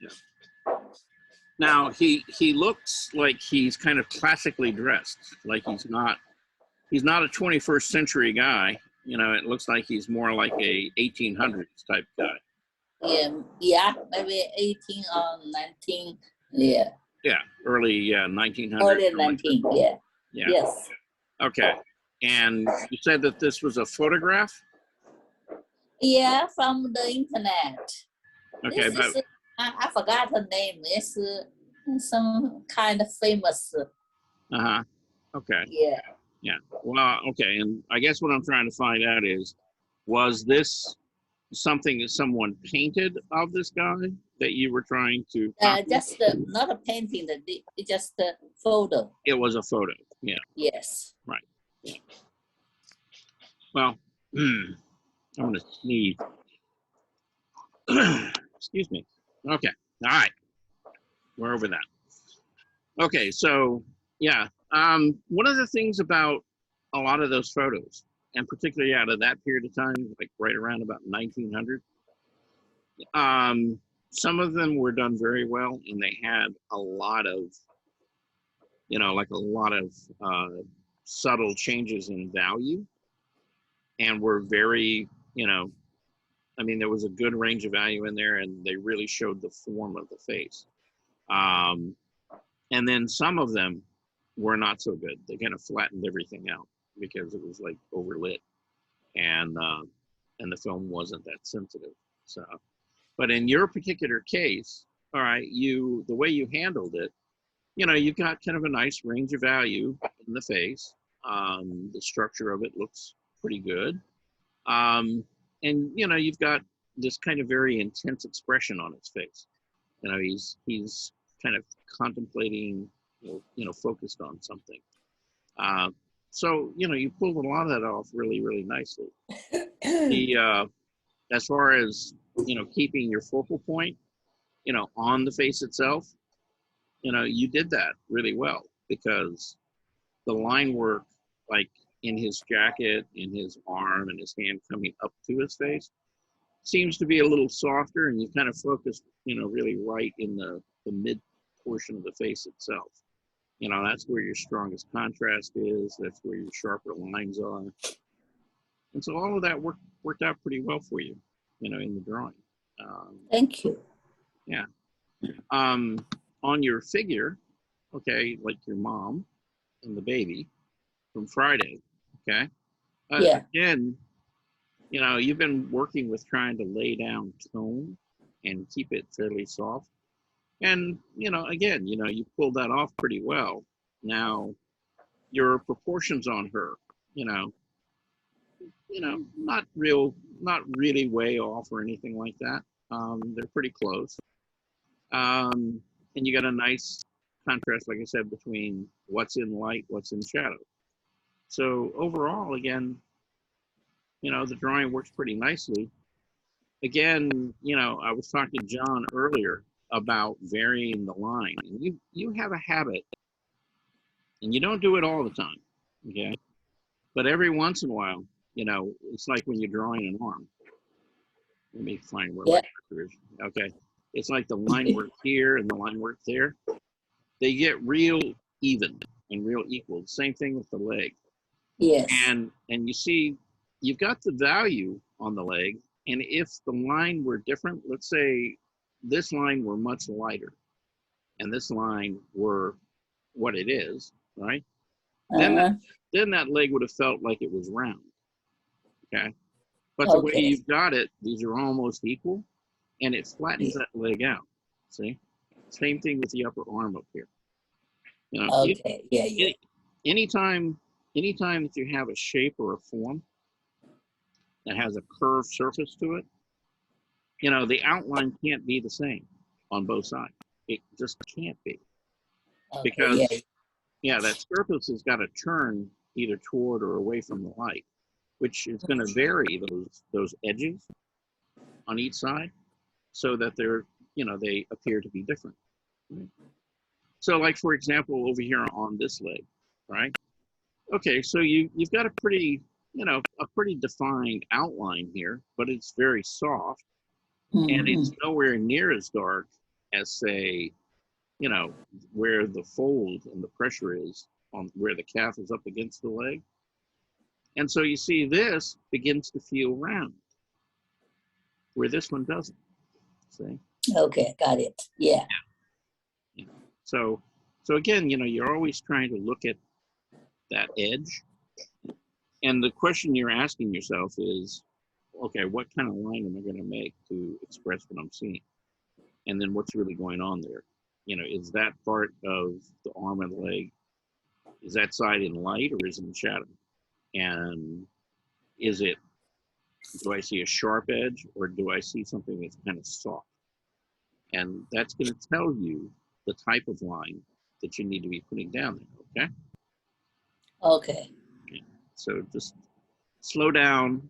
Yeah. Now he looks like he's kind of classically dressed. Like he's not a 21st century guy. It looks like he's more like a 1800s type guy. Yeah, maybe 18 or 19. Yeah. Yeah, early 1900s. Early 19. Yeah. Yeah. Yes. Okay. And you said that this was a photograph? Yeah, from the internet. Okay, This is, I forgot her name. It's some kind of famous. Uh-huh. Okay. Yeah. Yeah. Well, okay. And I guess what I'm trying to find out is, was this something that someone painted of this guy that you were trying to copy? Just not a painting. It's just a photo. It was a photo. Yeah. Yes. Right. Yeah. Well, I'm going to sneeze. excuse me. Okay, all right, we're over that. Okay, so yeah, one of the things about a lot of those photos, and particularly out of that period of time, like right around about 1900, some of them were done very well, and they had a lot of, like a lot of subtle changes in value, and were very, I mean, there was a good range of value in there, and they really showed the form of the face. And then some of them were not so good. They kind of flattened everything out because it was like overlit, and the film wasn't that sensitive. So, but in your particular case, all right, the way you handled it, you've got kind of a nice range of value in the face. The structure of it looks pretty good. And you've got this kind of very intense expression on his face. He's kind of contemplating, focused on something. So you pulled a lot of that off really, really nicely. As far as keeping your focal point, on the face itself, you did that really well, because the line work, like in his jacket, in his arm, and his hand coming up to his face, seems to be a little softer, and you kind of focused, really right in the mid portion of the face itself. That's where your strongest contrast is. That's where your sharper lines are. And so all of that worked out pretty well for you, in the drawing. Thank you. Yeah. On your figure, okay, like your mom and the baby from Friday, okay? Yeah. Again, you've been working with trying to lay down tone and keep it fairly soft. And, again, you pulled that off pretty well. Now, your proportions on her, not really way off or anything like that. They're pretty close. And you got a nice contrast, like I said, between what's in light, what's in shadow. So overall, again, the drawing works pretty nicely. Again, I was talking to John earlier about varying the line. And you have a habit, and you don't do it all the time, okay? But every once in a while, it's like when you're drawing an arm. Let me find where my cursor is. Okay. It's like the line work here and the line work there. They get real even and real equal. Same thing with the leg. Yes. And you see, you've got the value on the leg, and if the line were different, let's say this line were much lighter, and this line were what it is, right? Then that leg would have felt like it was round, okay? But the way you've got it, these are almost equal, and it flattens that leg out, see? Same thing with the upper arm up here. Anytime that you have a shape or a form that has a curved surface to it, the outline can't be the same on both sides. It just can't be. Because, that surface has got to turn either toward or away from the light, which is going to vary those edges on each side so that they appear to be different. Right? So like, for example, over here on this leg, right? Okay, so you've got a pretty defined outline here, but it's very soft, and it's nowhere near as dark as, say, where the fold and the pressure is on where the calf is up against the leg. And so you see this begins to feel round, where this one doesn't, see? Okay, got it. Yeah. So again, you're always trying to look at that edge. And the question you're asking yourself is, okay, what kind of line am I going to make to express what I'm seeing? And then what's really going on there? Is that part of the arm and the leg, is that side in light or is it in shadow? And do I see a sharp edge or do I see something that's kind of soft? And that's going to tell you the type of line that you need to be putting down there, okay? Okay. So just slow down,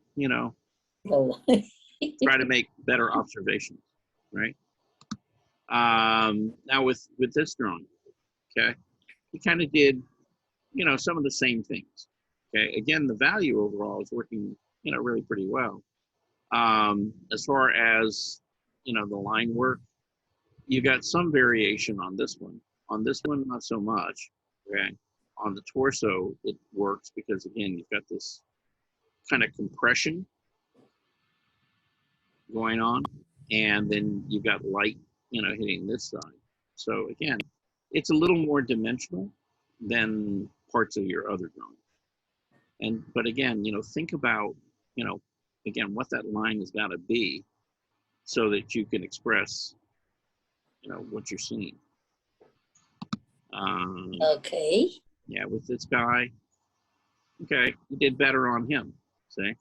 Oh. try to make better observations, right? Now with this drawing, okay, he kind of did, you know, some of the same things. Okay, again, the value overall is working, you know, really pretty well. As far as, you know, the line work, you got some variation on this one. On this one, not so much. Okay, on the torso, it works because again, you've got this kind of compression going on, and then you've got light, you know, hitting this side. So again, it's a little more dimensional than parts of your other drawing. And but again, you know, think about, you know, again, what that line has got to be so that you can express, you know, what you're seeing. Okay. Yeah, with this guy, okay, you did better on him. See,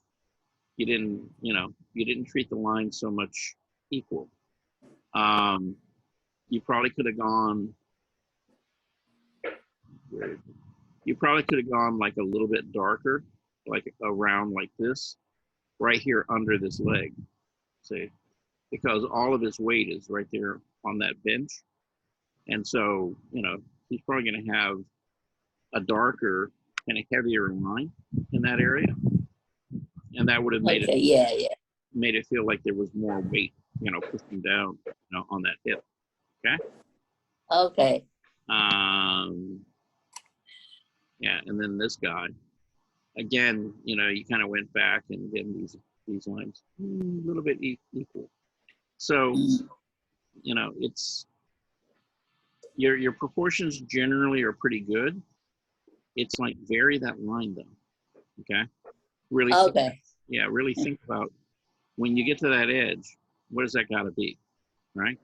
you didn't, you know, you didn't treat the line so much equal. You probably could have gone. You probably could have gone like a little bit darker, like around like this, right here under this leg. See, because all of his weight is right there on that bench, and so you know he's probably going to have a darker and a heavier line in that area, and that would have made Okay. it Yeah. Yeah. made it feel like there was more weight, you know, pushing down, you know, on that hip. Okay. Okay. Yeah, and then this guy, again, you know, you kind of went back and again these lines a little bit equal. So, you know, it's your proportions generally are pretty good. It's like vary that line though. Okay. Really. Okay. Really think about when you get to that edge, what does that got to be, right?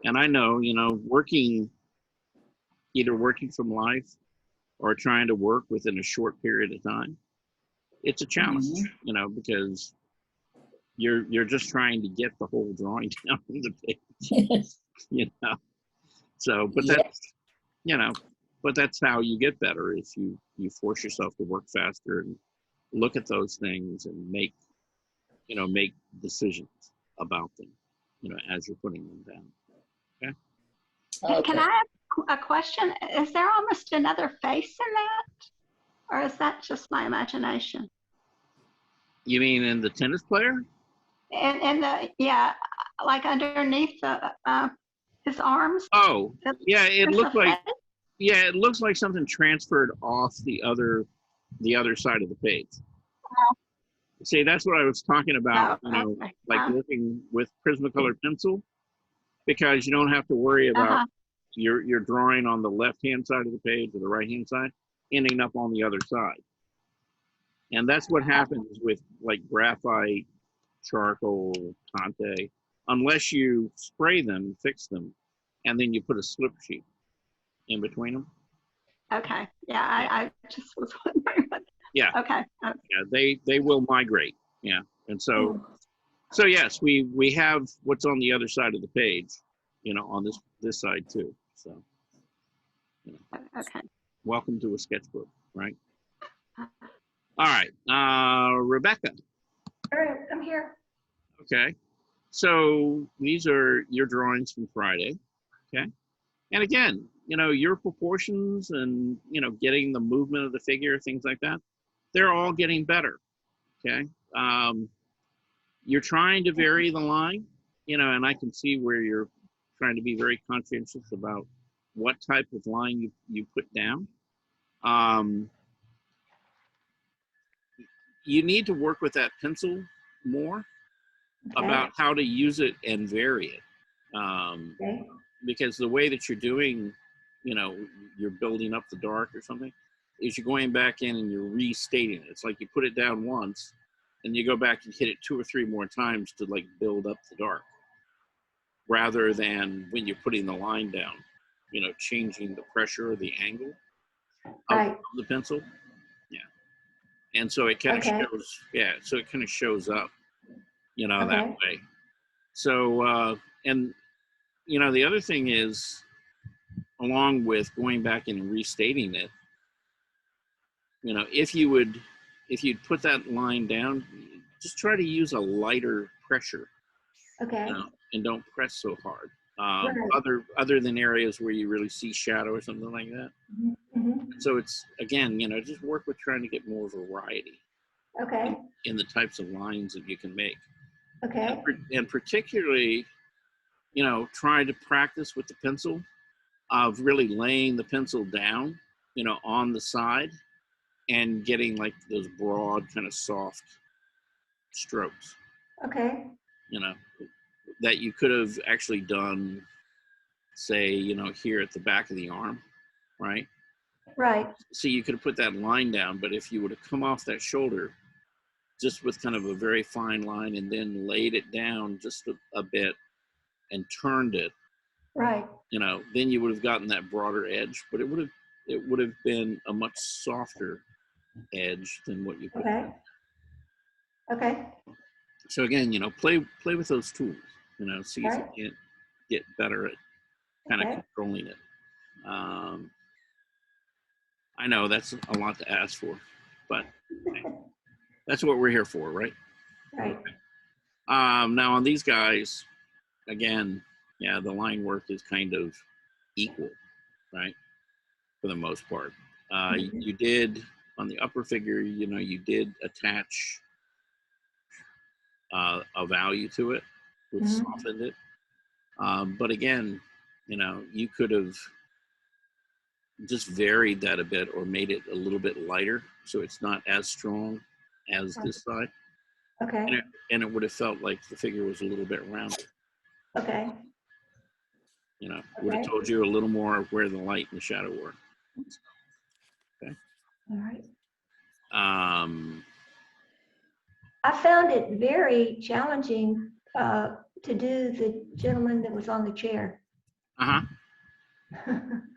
And I know, you know, either working from life or trying to work within a short period of time, it's a challenge, you know, because you're just trying to get the whole drawing down on the page, you know. So, but Yeah. that's, you know, but that's how you get better is you force yourself to work faster and look at those things and make decisions about them, you know, as you're putting them down. Okay. Can I have a question? Is there almost another face in that? Or is that just my imagination? You mean in the tennis player? And yeah, like underneath his arms? Oh, yeah, it There's looked a like, face? yeah, it looks like something transferred off the other side of the page. See, that's what I was talking about, Oh, you know, okay. like working with Prismacolor pencil, because you don't have to worry about your drawing on the left-hand side of the page or the right-hand side ending up on the other side. And that's what happens with like graphite, charcoal, Conte, unless you spray them, fix them, and then you put a slip sheet in between them. Okay. Yeah, I just was wondering. Yeah. Okay. Yeah, they will migrate. Yeah. And so yes, we have what's on the other side of the page, you know, on this side too. So, you know, Okay. welcome to a sketchbook, right? All right, Rebecca. All right, I'm here. Okay, so these are your drawings from Friday. Okay, and again, you know, your proportions and, you know, getting the movement of the figure, things like that, they're all getting better. Okay, you're trying to vary the line, you know, and I can see where you're trying to be very conscientious about what type of line you put down. You need to work with that pencil more about how to use it and vary it. Because the way that you're doing, you know, you're building up the dark or something, is you're going back in and you're restating it. It's like you put it down once and you go back and hit it 2 or 3 more times to like build up the dark, rather than when you're putting the line down, you know, changing the pressure or the angle of the pencil. Yeah. And so it kind of shows, so it kind of shows up, you know, that way. So, and, you know, the other thing is, along with going back and restating it, you know, if you'd put that line down, just try to use a lighter pressure Okay. And don't press so hard. Right. Other than areas where you really see shadow or something like that. Mm-hmm. So it's, again, just work with trying to get more variety Okay. in the types of lines that you can make. Okay. And particularly, try to practice with the pencil of really laying the pencil down, on the side and getting like those broad kind of soft strokes, Okay. that you could have actually done, say, here at the back of the arm, right? Right. So you could have put that line down, but if you would have come off that shoulder just with kind of a very fine line and then laid it down just a bit and turned it, Right. then you would have gotten that broader edge, but it would have been a much softer edge than what you put. Okay. Okay. So again, play with those tools, see if Right. you can get better at kind of Okay. controlling it. I know that's a lot to ask for, but that's what we're here for, right? Right. Now on these guys, again, the line work is kind of equal, right? For the most part. You did, on the upper figure, you did attach a value to it, which softened it. But again, you could have just varied that a bit or made it a little bit lighter so it's not as strong as this side. Okay. And it would have felt like the figure was a little bit rounded. Okay. Would have told you a little more of where the light and the shadow were. Okay. All right. I found it very challenging to do the gentleman that was on the chair.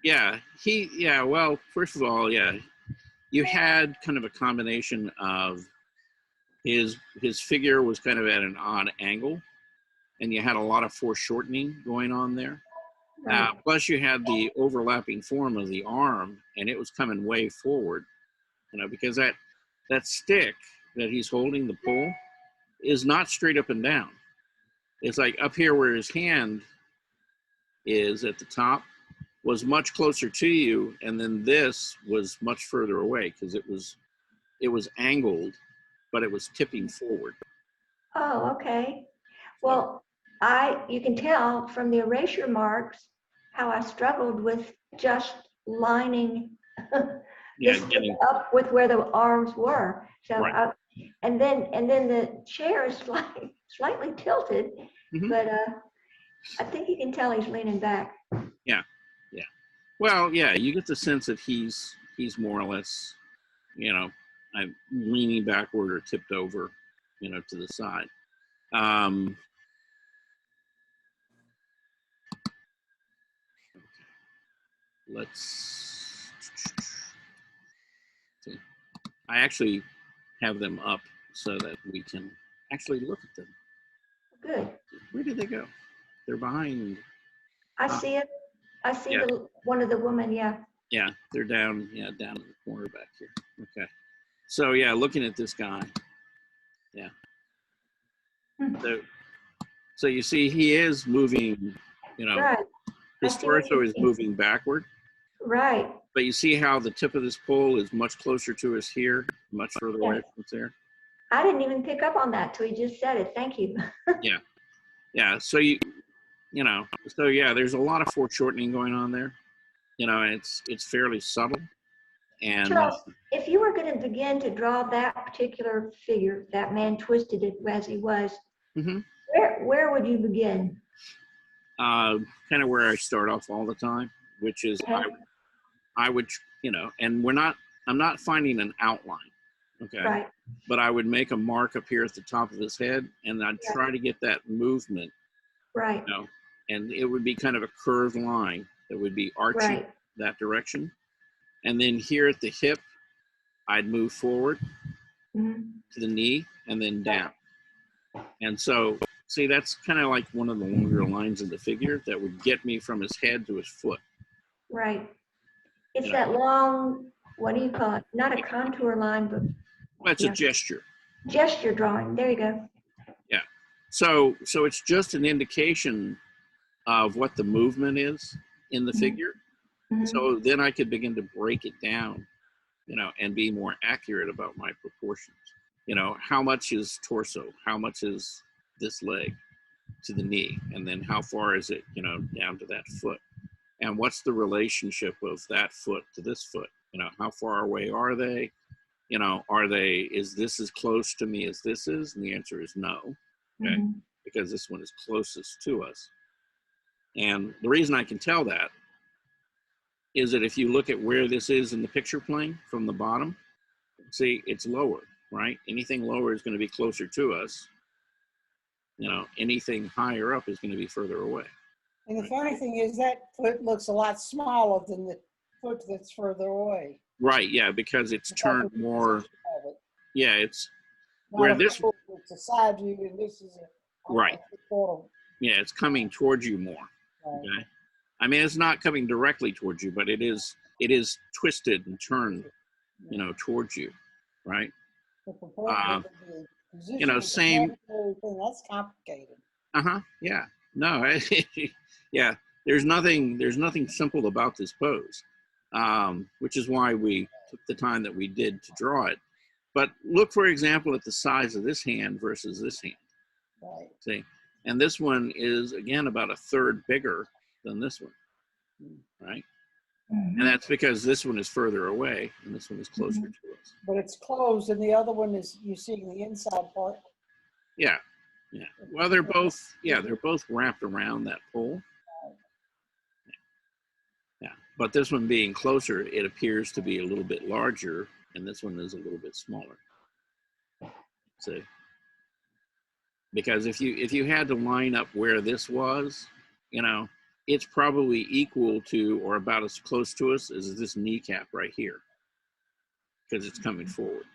Yeah. Well, first of all, you had kind of a combination of his figure was kind of at an odd angle, and you had a lot of foreshortening going on there. Right. Plus, you had the overlapping form of the arm, and it was coming way forward. Because that stick that he's holding, the pole, is not straight up and down. It's like up here where his hand is at the top was much closer to you, and then this was much further away because it was angled, but it was tipping forward. Oh, okay. Well, you can tell from the erasure marks how I struggled with just lining this up with where the arms were. So, right. And then the chair is slightly tilted, but I think you can tell he's leaning back. Yeah. Well, you get the sense that he's more or less, I'm leaning backward or tipped over, to the side. Let's see. I actually have them up so that we can actually look at them. Good. Where did they go? They're behind. I see it. I see one of the women. Yeah. Yeah, they're down. Yeah, down in the corner back here. Okay. So looking at this guy. Yeah. So you see, he is moving. Right. His torso is moving backward. Right. But you see how the tip of this pole is much closer to us here, much further away from us there. I didn't even pick up on that till he just said it. Thank you. Yeah. So there's a lot of foreshortening going on there. And it's fairly subtle. And Charles, if you were going to begin to draw that particular figure, that man twisted it as he was, where would you begin? Kind of where I start off all the time, which is I would, and I'm not finding an outline. Okay. Right. But I would make a mark up here at the top of his head, and I'd try to get that movement. Right. And it would be kind of a curved line that would be arching that direction. And then here at the hip, I'd move forward to the knee and then down. And so, see, that's kind of like one of the longer lines of the figure that would get me from his head to his foot. Right. It's that long, what do you call it? Not a contour line, but well, it's a gesture. Gesture drawing. There you go. Yeah. So it's just an indication of what the movement is in the figure. So then I could begin to break it down, you know, and be more accurate about my proportions. You know, how much is torso? How much is this leg to the knee? And then how far is it, you know, down to that foot? And what's the relationship of that foot to this foot? You know, how far away are they? You know, is this as close to me as this is? And the answer is no, okay? Because this one is closest to us. And the reason I can tell that is that if you look at where this is in the picture plane from the bottom, see, it's lower, right? Anything lower is going to be closer to us. You know, anything higher up is going to be further away. And the funny thing is that foot looks a lot smaller than the foot that's further away. Right, yeah, because it's turned more, yeah, it's Not where a this, foot, it's a side view, and this is a right, quarter. yeah, it's coming towards you more, Right. okay? I mean, it's not coming directly towards you, but it is twisted and turned, you know, towards you, right? The proportion, the You know, position, same, everything, that's complicated. yeah, no, yeah, there's nothing simple about this pose, which is why we took the time that we did to draw it. But look, for example, at the size of this hand versus this hand. Right. See, and this one is, again, about a third bigger than this one, right? And that's because this one is further away and this one is closer to us. But it's closed, and the other one is, you see the inside part. Yeah, yeah. Well, they're both wrapped around that pole. Yeah, but this one being closer, it appears to be a little bit larger, and this one is a little bit smaller. See, because if you had to line up where this was, you know, it's probably equal to or about as close to us as this kneecap right here, because it's coming forward.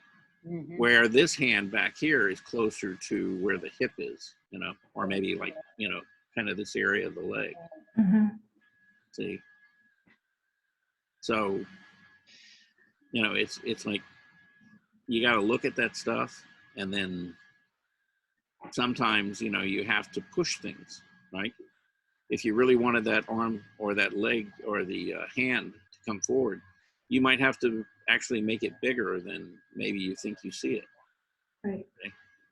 Where this hand back here is closer to where the hip is, you know, or maybe like, you know, kind of this area of the leg. See, so, you know, it's like you got to look at that stuff, and then sometimes, you know, you have to push things, right? If you really wanted that arm or that leg or the hand to come forward, you might have to actually make it bigger than maybe you think you see it. Right. Okay?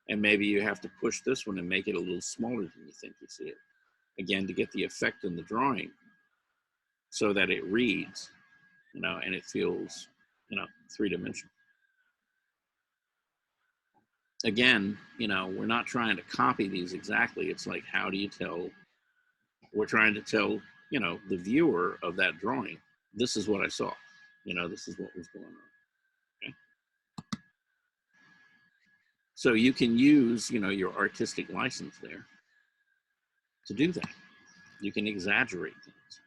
And maybe you have to push this one and make it a little smaller than you think you see it. Again, to get the effect in the drawing so that it reads, you know, and it feels, you know, three-dimensional. Again, you know, we're not trying to copy these exactly. It's like, how do you tell? We're trying to tell, you know, the viewer of that drawing, this is what I saw. You know, this is what was going on. Okay. So you can use, you know, your artistic license there to do that. You can exaggerate things.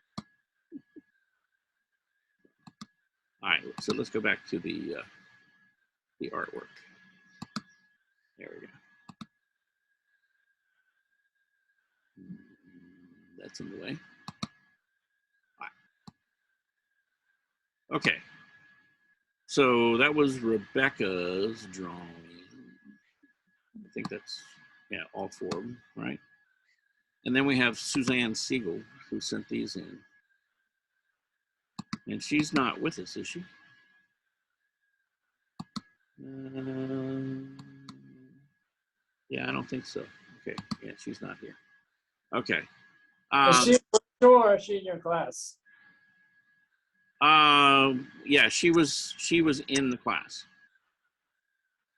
All right, so let's go back to the artwork. There we go. That's in the way. All right. Okay. So that was Rebecca's drawing. I think that's, yeah, all four of them, right? And then we have Suzanne Siegel, who sent these in. And she's not with us, is she? Yeah, I don't think so. Okay, yeah, she's not here. Okay. Is she sure, or is she in your class? Yeah, she was in the class.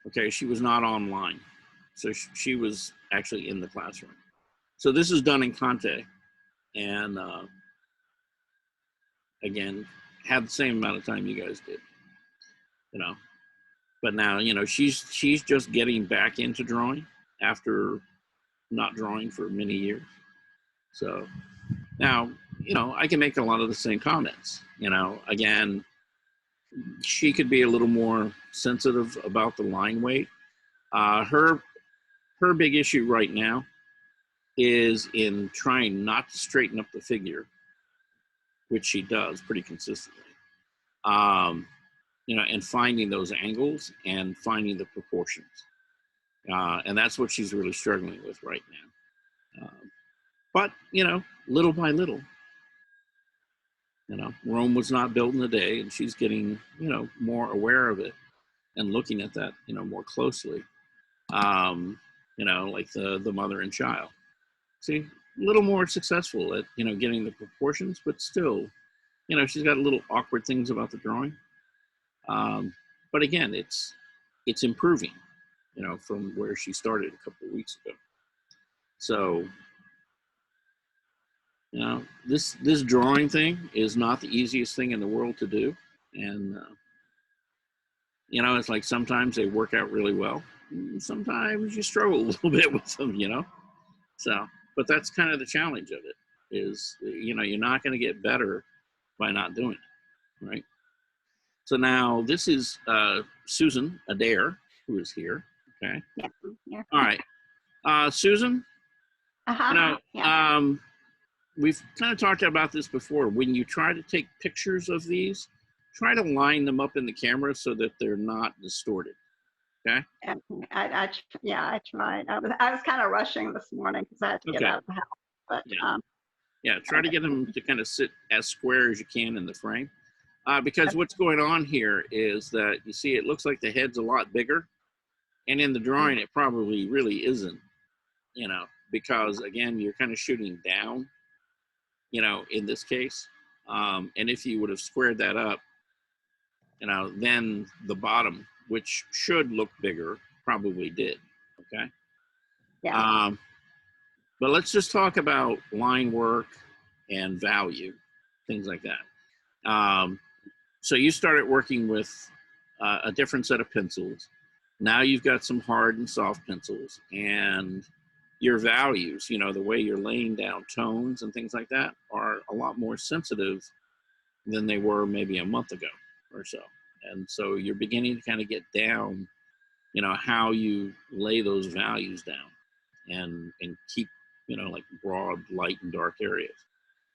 Okay, she was not online. So she was actually in the classroom. So this is done in Conte, and again, had the same amount of time you guys did, you know. But now, you know, she's just getting back into drawing after not drawing for many years. So now, you know, I can make a lot of the same comments. You know, again, she could be a little more sensitive about the line weight. Her big issue right now is in trying not to straighten up the figure, which she does pretty consistently. You know, and finding those angles and finding the proportions. And that's what she's really struggling with right now. But, you know, little by little, you know, Rome was not built in a day, and she's getting, you know, more aware of it and looking at that, you know, more closely. You know, like the mother and child. See, a little more successful at, you know, getting the proportions, but still, you know, she's got little awkward things about the drawing. But again, it's improving, you know, from where she started a couple of weeks ago. So, you know, this drawing thing is not the easiest thing in the world to do. And, you know, it's like sometimes they work out really well. Sometimes you struggle a little bit with them, you know. So, but that's kind of the challenge of it is, you know, you're not going to get better by not doing it, right? So now this is Susan Adair, who is here, okay? Yeah. All right. Susan, you know, Yeah. we've kind of talked about this before. When you try to take pictures of these, try to line them up in the camera so that they're not distorted. Okay. I tried. I was kind of rushing this morning because I had to get out of the house. But yeah, try to get them to kind of sit as square as you can in the frame. Because what's going on here is that you see, it looks like the head's a lot bigger, and in the drawing, it probably really isn't. You know, because again, you're kind of shooting down. You know, in this case, and if you would have squared that up, you know, then the bottom, which should look bigger, probably did. Okay. yeah. But let's just talk about line work and value, things like that. So you started working with a different set of pencils. Now you've got some hard and soft pencils, and your values, you know, the way you're laying down tones and things like that are a lot more sensitive than they were maybe a month ago or so. And so you're beginning to kind of get down, you know, how you lay those values down and keep, you know, like broad, light, and dark areas.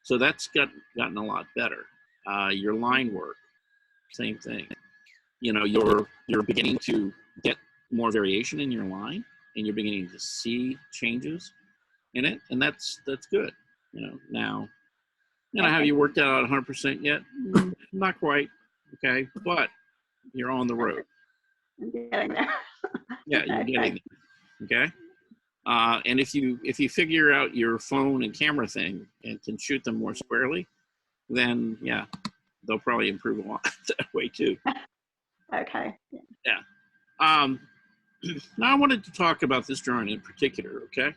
So that's gotten a lot better. Your line work, same thing. You know, you're beginning to get more variation in your line, and you're beginning to see changes in it, and that's good. You know, now, you know, have you worked out 100% yet? Not quite. Okay, but you're on the road. I'm getting there. Yeah, you're getting there. Okay. And if you figure out your phone and camera thing and can shoot them more squarely, then yeah, they'll probably improve a lot that way too. Okay. Yeah. Now I wanted to talk about this drawing in particular. Okay.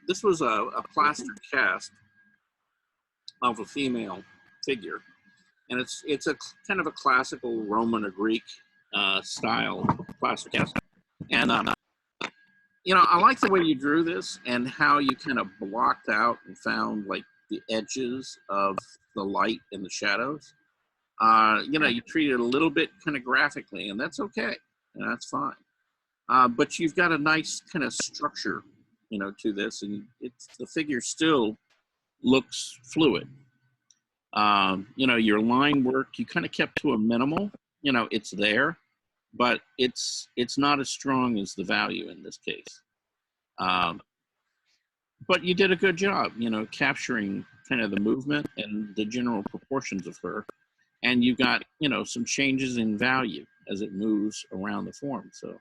This was a plaster cast of a female figure, and it's a kind of a classical Roman or Greek style plaster cast, and you know, I like the way you drew this and how you kind of blocked out and found like the edges of the light and the shadows. You know, you treat it a little bit kind of graphically, and that's okay. And that's fine. But you've got a nice kind of structure, you know, to this, and the figure still looks fluid. You know, your line work, you kind of kept to a minimal. You know, it's there, but it's not as strong as the value in this case. But you did a good job, you know, capturing kind of the movement and the general proportions of her. And you got, you know, some changes in value as it moves around the form. So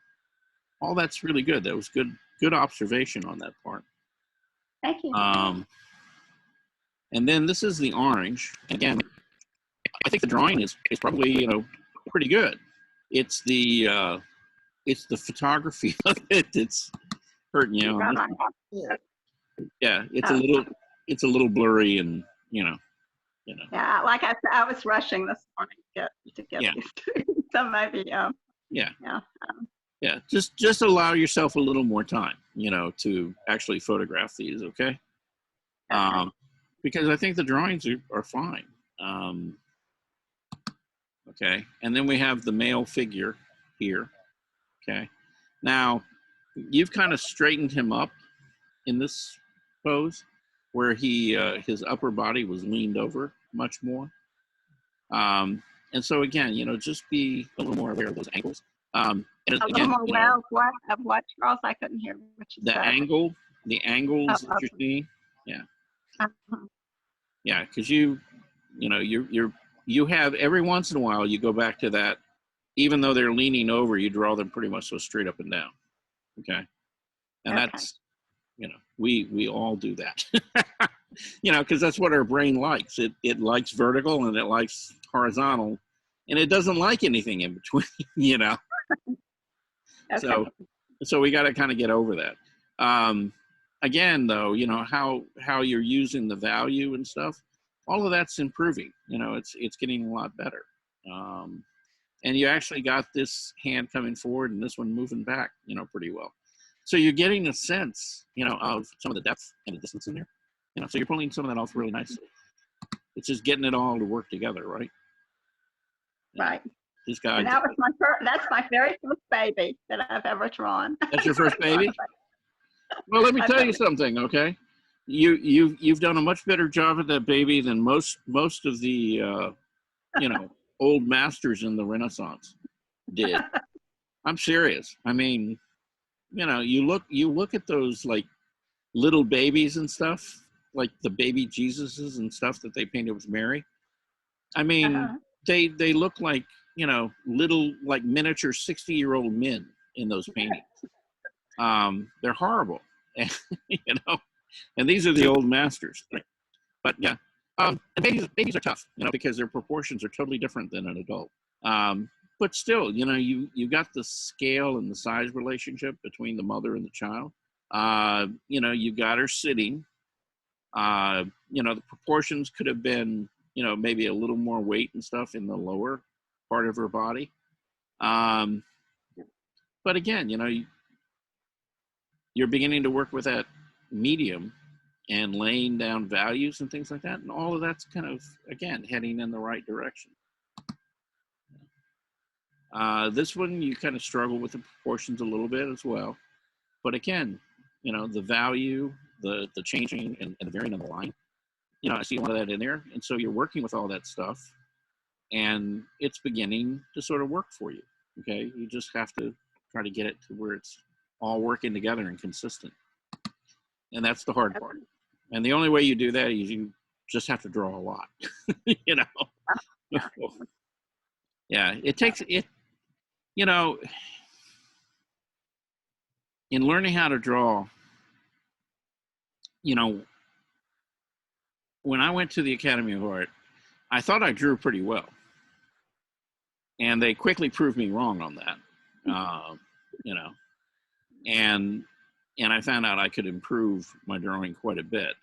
all that's really good. That was good observation on that part. Thank you. And then this is the orange. Again, I think the drawing is probably, you know, pretty good. It's the photography of it that's hurting you. Yeah, it's a little blurry, and you know. Yeah, like I said, I was rushing this morning to get Yeah. these two. So maybe Yeah, just allow yourself a little more time, you know, to actually photograph these, okay? Because I think the drawings are fine. Okay, and then we have the male figure here. Okay, now you've kind of straightened him up in this pose, where his upper body was leaned over much more. And so again, you know, just be a little more aware of those angles. And A little again, more you know, well, what, Charles? I couldn't hear what you the said. angles that you're seeing. Yeah. Uh-huh. Yeah, because you know, you have every once in a while you go back to that, even though they're leaning over, you draw them pretty much so straight up and down. Okay. And Okay. that's, you know, we all do that. You know, because that's what our brain likes. It likes vertical and it likes horizontal, and it doesn't like anything in between, you know. Okay. So we got to kind of get over that. Again, though, you know, how you're using the value and stuff, all of that's improving. You know, it's getting a lot better. And you actually got this hand coming forward and this one moving back, you know, pretty well. So you're getting a sense, you know, of some of the depth and the distance in there. You know, so you're pulling some of that off really nicely. It's just getting it all to work together, right? Right. This guy. And that was that's my very first baby that I've ever drawn. That's your first baby? Well, let me tell you something, okay? You've done a much better job at that baby than most of the you know, old masters in the Renaissance did. I'm serious. I mean, you know, you look at those like little babies and stuff, like the baby Jesuses and stuff that they painted with Mary. I mean, Uh-huh. they look like, you know, little like miniature 60-year-old men in those paintings. They're horrible, you know. And these are the old masters. But yeah, and babies are tough, you know, because their proportions are totally different than an adult. But still, you know, you got the scale and the size relationship between the mother and the child. You know, you got her sitting. You know, the proportions could have been, you know, maybe a little more weight and stuff in the lower part of her body. But again, you know, you're beginning to work with that medium and laying down values and things like that. And all of that's kind of, again, heading in the right direction. This one, you kind of struggle with the proportions a little bit as well. But again, you know, the value, the changing and the varying of the line, you know, I see a lot of that in there. And so you're working with all that stuff and it's beginning to sort of work for you. Okay. You just have to try to get it to where it's all working together and consistent. And that's the hard part. And the only way you do that is you just have to draw a lot, you know? Yeah, it takes it, you know, in learning how to draw, you know, when I went to the Academy of Art, I thought I drew pretty well. And they quickly proved me wrong on that, you know, and I found out I could improve my drawing quite a bit.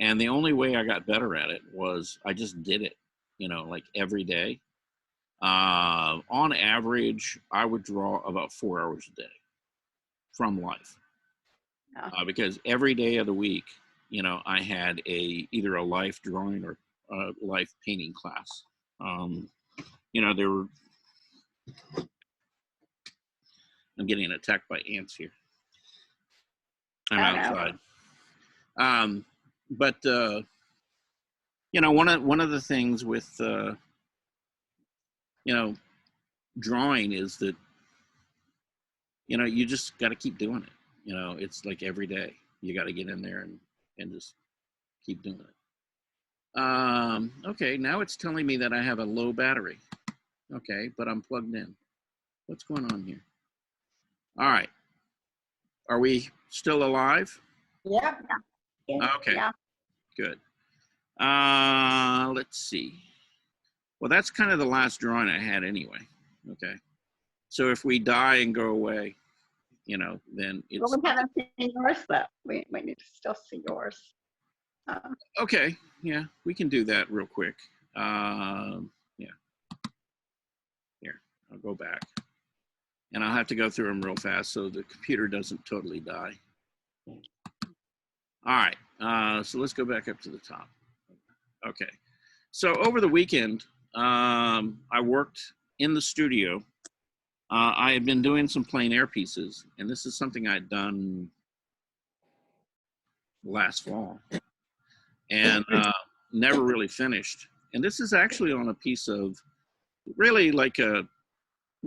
And the only way I got better at it was I just did it, you know, like every day. On average, I would draw about 4 hours a day from life, because every day of the week, you know, I had either a life drawing or a life painting class. You know, there were. I'm getting attacked by ants here. I'm outside. But you know, one of the things with you know, drawing is that, you know, you just got to keep doing it. You know, it's like every day you got to get in there and just keep doing it. Okay, now it's telling me that I have a low battery. Okay, but I'm plugged in. What's going on here? All right. Are we still alive? Yep. Okay, Yeah. good. Let's see. Well, that's kind of the last drawing I had anyway. Okay. So if we die and go away, you know, then it's. Well, we haven't seen yours though. We need to still see yours. Okay. Yeah, we can do that real quick. Yeah. Here, I'll go back. And I'll have to go through them real fast so the computer doesn't totally die. All right. So let's go back up to the top. Okay. So over the weekend, I worked in the studio. I had been doing some plein air pieces, and this is something I'd done last fall and never really finished. And this is actually on a piece of really like a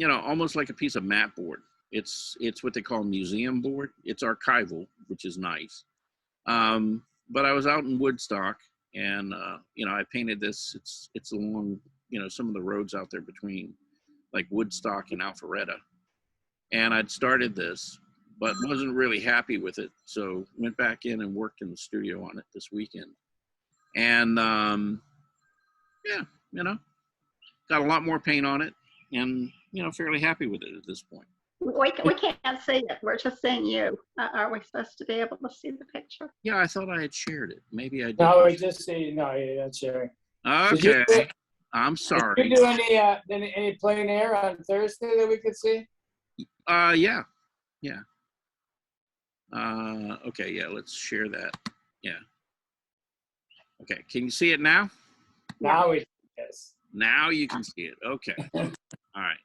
almost like a piece of mat board. It's what they call museum board. It's archival, which is nice. But I was out in Woodstock, and I painted this. It's along some of the roads out there between like Woodstock and Alpharetta, and I'd started this, but wasn't really happy with it. So went back in and worked in the studio on it this weekend, and got a lot more paint on it, and fairly happy with it at this point. We can't see it. We're just seeing you. Are we supposed to be able to see the picture? Yeah, I thought I had shared it. Maybe I did. No, we just see. No, you're not sharing. Okay, I'm sorry. Did you do any plein air on Thursday that we could see? Yeah. Okay, yeah, let's share that. Yeah. Okay, can you see it now? Now yes. Now you can see it. Okay. All right.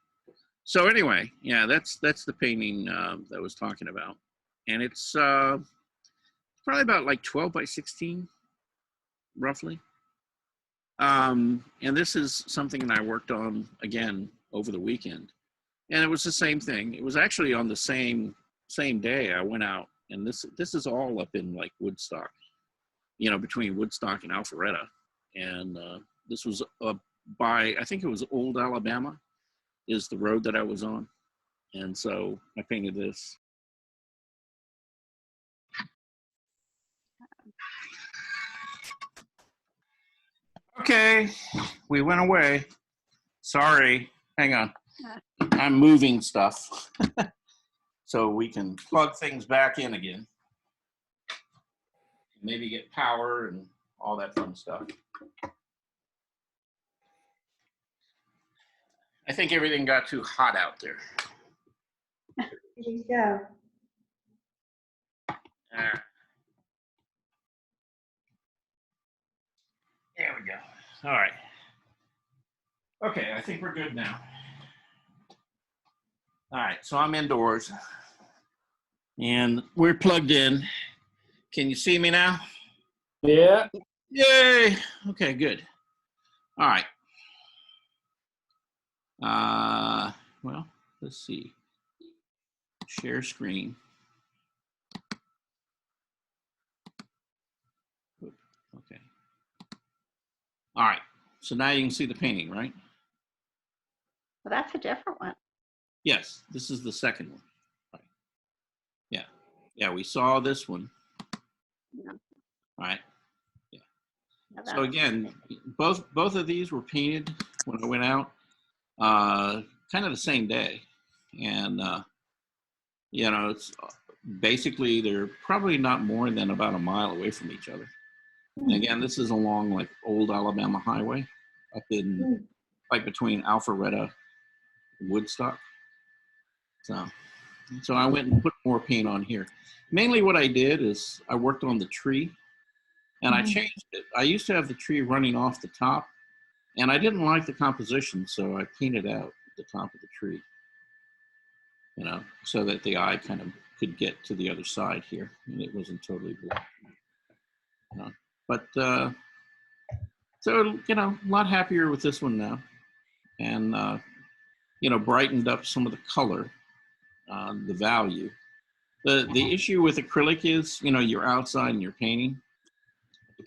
So anyway, yeah, that's the painting that I was talking about, and it's probably about like 12 by 16, roughly. And this is something that I worked on again over the weekend, and it was the same thing. It was actually on the same day I went out, and this is all up in like Woodstock, between Woodstock and Alpharetta, and this was by, I think it was Old Alabama is the road that I was on. And so I painted this. Okay, we went away. Sorry, hang on. I'm moving stuff so we can plug things back in again. Maybe get power and all that fun stuff. I think everything got too hot out there. There you go. All right. There we go. All right. Okay, I think we're good now. All right, so I'm indoors and we're plugged in. Can you see me now? Yeah. Yay. Okay, good. All right. Well, let's see. Share screen. Okay. All right. So now you can see the painting, right? Well, that's a different one. Yes, this is the second one. Right. Yeah. Yeah, we saw this one. Yeah. All right. Yeah. Now So again, both of these were painted when I went out, kind of the same day, and it's basically they're probably not more than about a mile away from each other. And again, this is along like Old Alabama Highway, up in like between Alpharetta and Woodstock. So I went and put more paint on here. Mainly what I did is I worked on the tree, and I changed it. I used to have the tree running off the top, and I didn't like the composition, so I painted out the top of the tree, so that the eye kind of could get to the other side here, and it wasn't totally black. But so a lot happier with this one now, and brightened up some of the color, the value. The issue with acrylic is, you're outside and you're painting,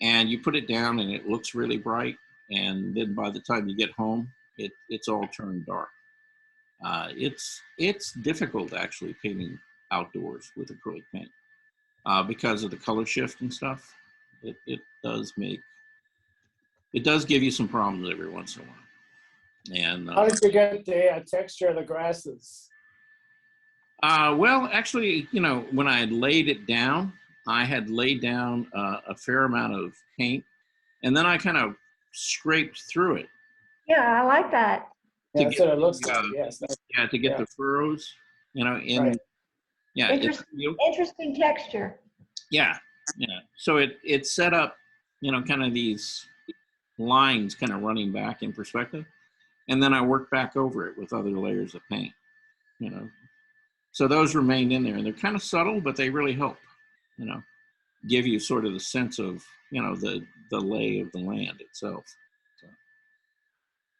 and you put it down and it looks really bright, and then by the time you get home, it's all turned dark. It's difficult actually painting outdoors with acrylic paint because of the color shift and stuff. It does give you some problems every once in a while. And how did you get the texture of the grasses? Well, actually, when I had laid it down, I had laid down a fair amount of paint, and then I kind of scraped through it. Yeah, I like that. Yeah, that's what it looks like. Yes. Yeah, to get the furrows, Right. Yeah. Interesting texture. Yeah. So it set up, kind of these lines kind of running back in perspective, and then I worked back over it with other layers of paint, So those remained in there, and they're kind of subtle, but they really help, give you sort of the sense of, the lay of the land itself.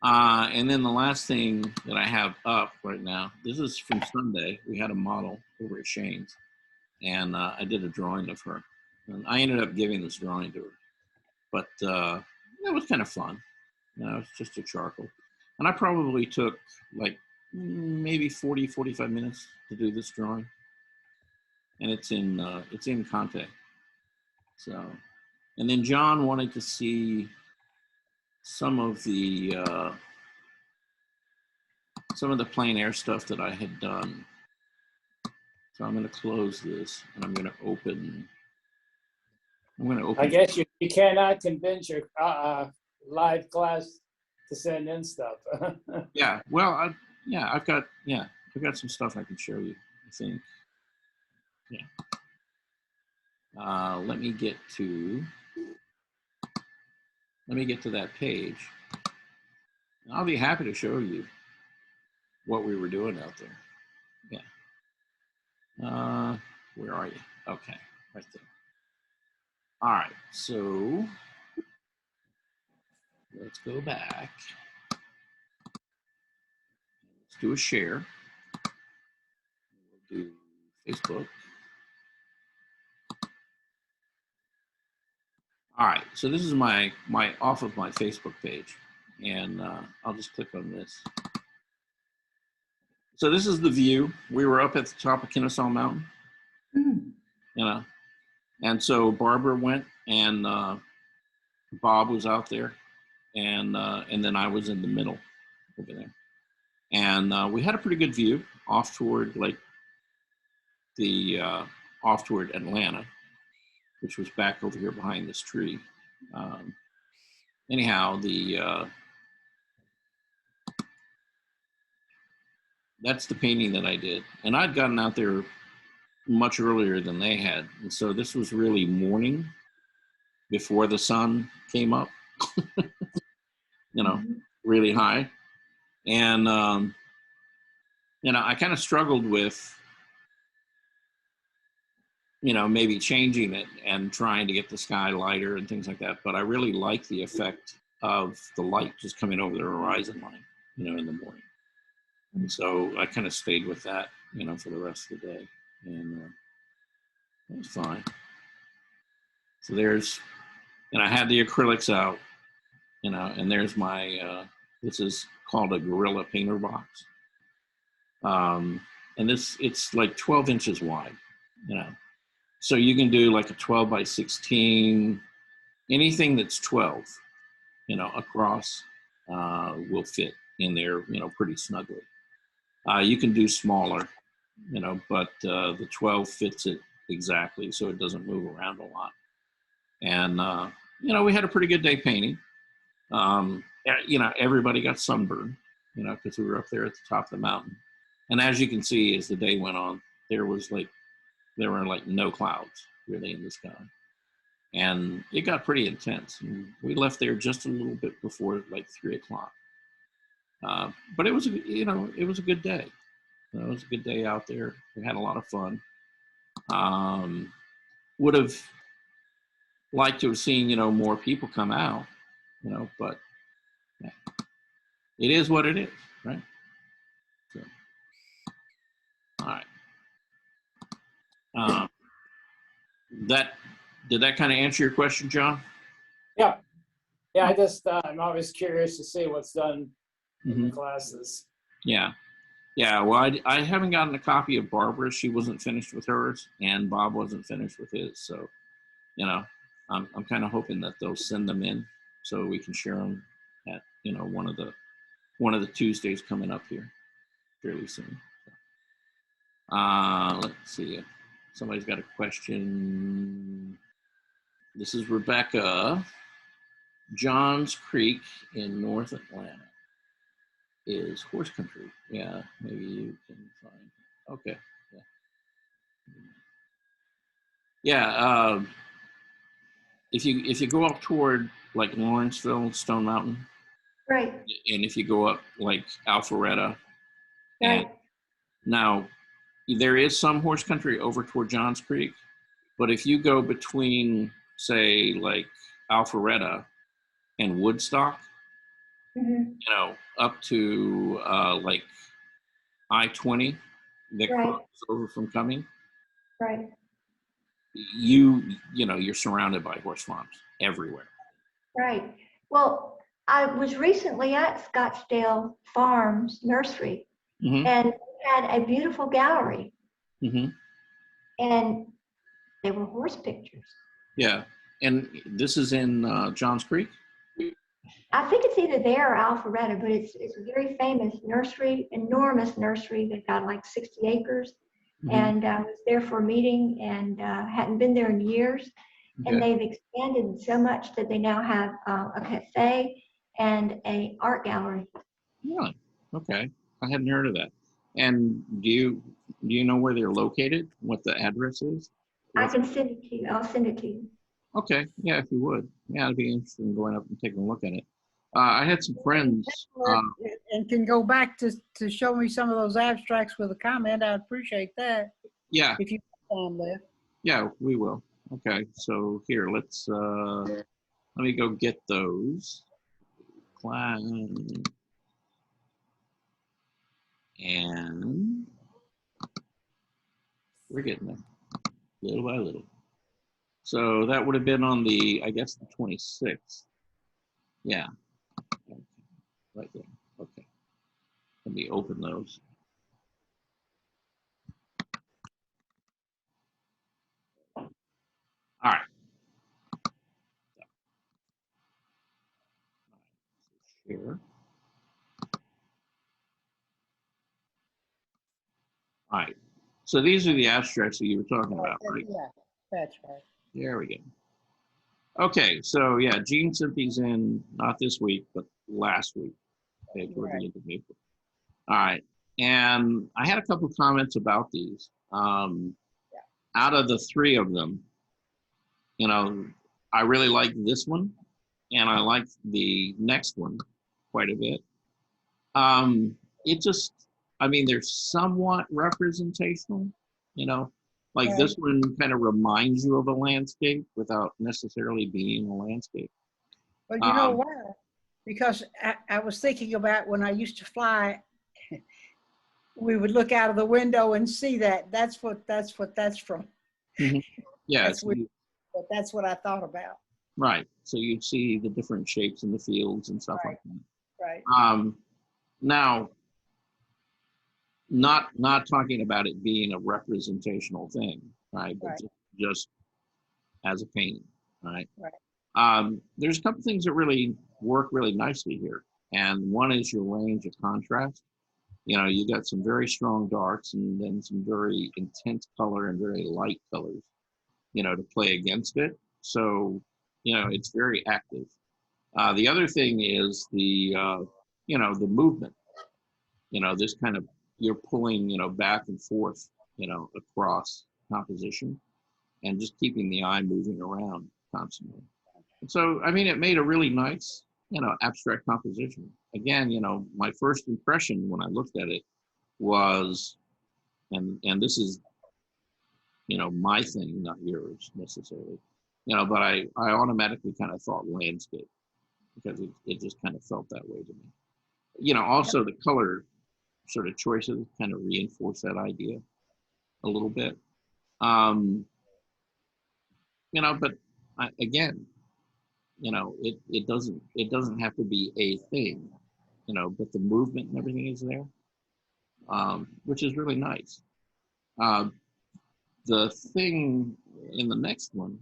And then the last thing that I have up right now, this is from Sunday. We had a model over at Shane's, and I did a drawing of her. And I ended up giving this drawing to her, but it was kind of fun. You know, it's just a charcoal. And I probably took like maybe 40, 45 minutes to do this drawing. And it's in Conte. So, and then John wanted to see some of the plein air stuff that I had done. So I'm going to close this and I'm going to open. I guess you cannot convince your live class to send in stuff. Yeah, well, I've got some stuff I can show you, I think. Yeah. Let me get to that page. I'll be happy to show you what we were doing out there. Yeah. Where are you? Okay, right there. All right, so let's go back. Let's do a share. We'll do Facebook. All right, so this is my off of my Facebook page, and I'll just click on this. So this is the view. We were up at the top of Kennesaw Mountain, you know, and so Barbara went, and Bob was out there, and then I was in the middle over there, and we had a pretty good view off toward like the off toward Atlanta, which was back over here behind this tree. Anyhow, that's the painting that I did, and I'd gotten out there much earlier than they had, and so this was really morning before the sun came up, you know, really high, and you know, I kind of struggled with, you know, maybe changing it and trying to get the sky lighter and things like that, but I really like the effect of the light just coming over the horizon line, you know, in the morning. And so I kind of stayed with that, you know, for the rest of the day, and it was fine. So there's, and I had the acrylics out, you know, and there's my, this is called a Gorilla Painter Box. And it's like 12 inches wide, you know. So you can do like a 12 by 16, anything that's 12, you know, across will fit in there, you know, pretty snugly. You can do smaller, you know, but the 12 fits it exactly, so it doesn't move around a lot. And, you know, we had a pretty good day painting. You know, everybody got sunburned, you know, because we were up there at the top of the mountain. And as you can see, as the day went on, there were like no clouds really in the sky. And it got pretty intense. And we left there just a little bit before like 3 o'clock. But it was, you know, it was a good day. You know, it was a good day out there. We had a lot of fun. Would have liked to have seen, you know, more people come out, you know, but yeah, it is what it is, right? So, all right. Did that kind of answer your question, John? Yeah. Yeah, I'm always curious to see what's done in the classes. Yeah. Yeah, well, I haven't gotten a copy of Barbara's. She wasn't finished with hers, and Bob wasn't finished with his. So, you know, I'm kind of hoping that they'll send them in so we can share them at, you know, one of the Tuesdays coming up here fairly soon. Let's see. Somebody's got a question. This is Rebecca. Johns Creek in North Atlanta is horse country. Yeah, maybe you can find. Okay. Yeah. If you go up toward like Lawrenceville, Stone Mountain, Right. and if you go up like Alpharetta, Right. now there is some horse country over toward Johns Creek, but if you go between, say, like Alpharetta and Woodstock, Mhm. you know, up to like I-20 that Right. crosses over from Cumming. Right. You know, you're surrounded by horse farms everywhere. Right. Well, I was recently at Scottsdale Farms Nursery Mm-hmm. and had a beautiful gallery, Mm-hmm. and they were horse pictures. Yeah. And this is in Johns Creek? I think it's either there or Alpharetta, but it's a very famous nursery, enormous nursery. They've got like 60 acres. Mm-hmm. And I was there for a meeting and hadn't been there in years. And Okay. they've expanded so much that they now have a cafe and an art gallery. Yeah. Okay. I hadn't heard of that. And do you know where they're located? What the address is? I can send it to you. I'll send it to you. Okay. Yeah, if you would. Yeah, I'd be interested in going up and taking a look at it. I had some friends. And can go back to show me some of those abstracts with a comment. I'd appreciate that. Yeah. If you have time left. Yeah, we will. Okay. So here, let me go get those. And we're getting there little by little. So that would have been on the, I guess, the 26th. Yeah. Okay. Right there. Okay. Let me open those. All right. Share. All right. So these are the abstracts that you were talking about, right? Yeah, that's right. There we go. Okay. So yeah, Gene sent these in, not this week, but last week. Okay, toward the end of April. All right. And I had a couple of comments about these. Out of the three of them, you know, I really like this one, and I like the next one quite a bit. It just, I mean, they're somewhat representational, you know, like Right. this one kind of reminds you of a landscape without necessarily being a landscape. Well, you know why? Because I was thinking about when I used to fly, we would look out of the window and see that. That's what that's from. Mm-hmm. Yeah, That's weird, but that's what I thought about. right. So you see the different shapes in the fields and stuff like that. Right. Now, not talking about it being a representational thing, right? But Right. just as a painting, right? Right. There's a couple things that really work really nicely here, and one is your range of contrast. You know, you got some very strong darks and then some very intense color and very light colors, you know, to play against it. So, you know, it's very active. The other thing is the, you know, the movement. You know, this kind of, you're pulling, you know, back and forth, you know, across composition and just keeping the eye moving around constantly. And so, I mean, it made a really nice, you know, abstract composition. Again, you know, my first impression when I looked at it was, and this is, you know, my thing, not yours necessarily, you know, but I automatically kind of thought landscape because it just kind of felt that way to me. You know, also the color sort of choices kind of reinforce that idea a little bit. You know, but again, you know, it doesn't have to be a thing, you know, but the movement and everything is there, which is really nice. The thing in the next one,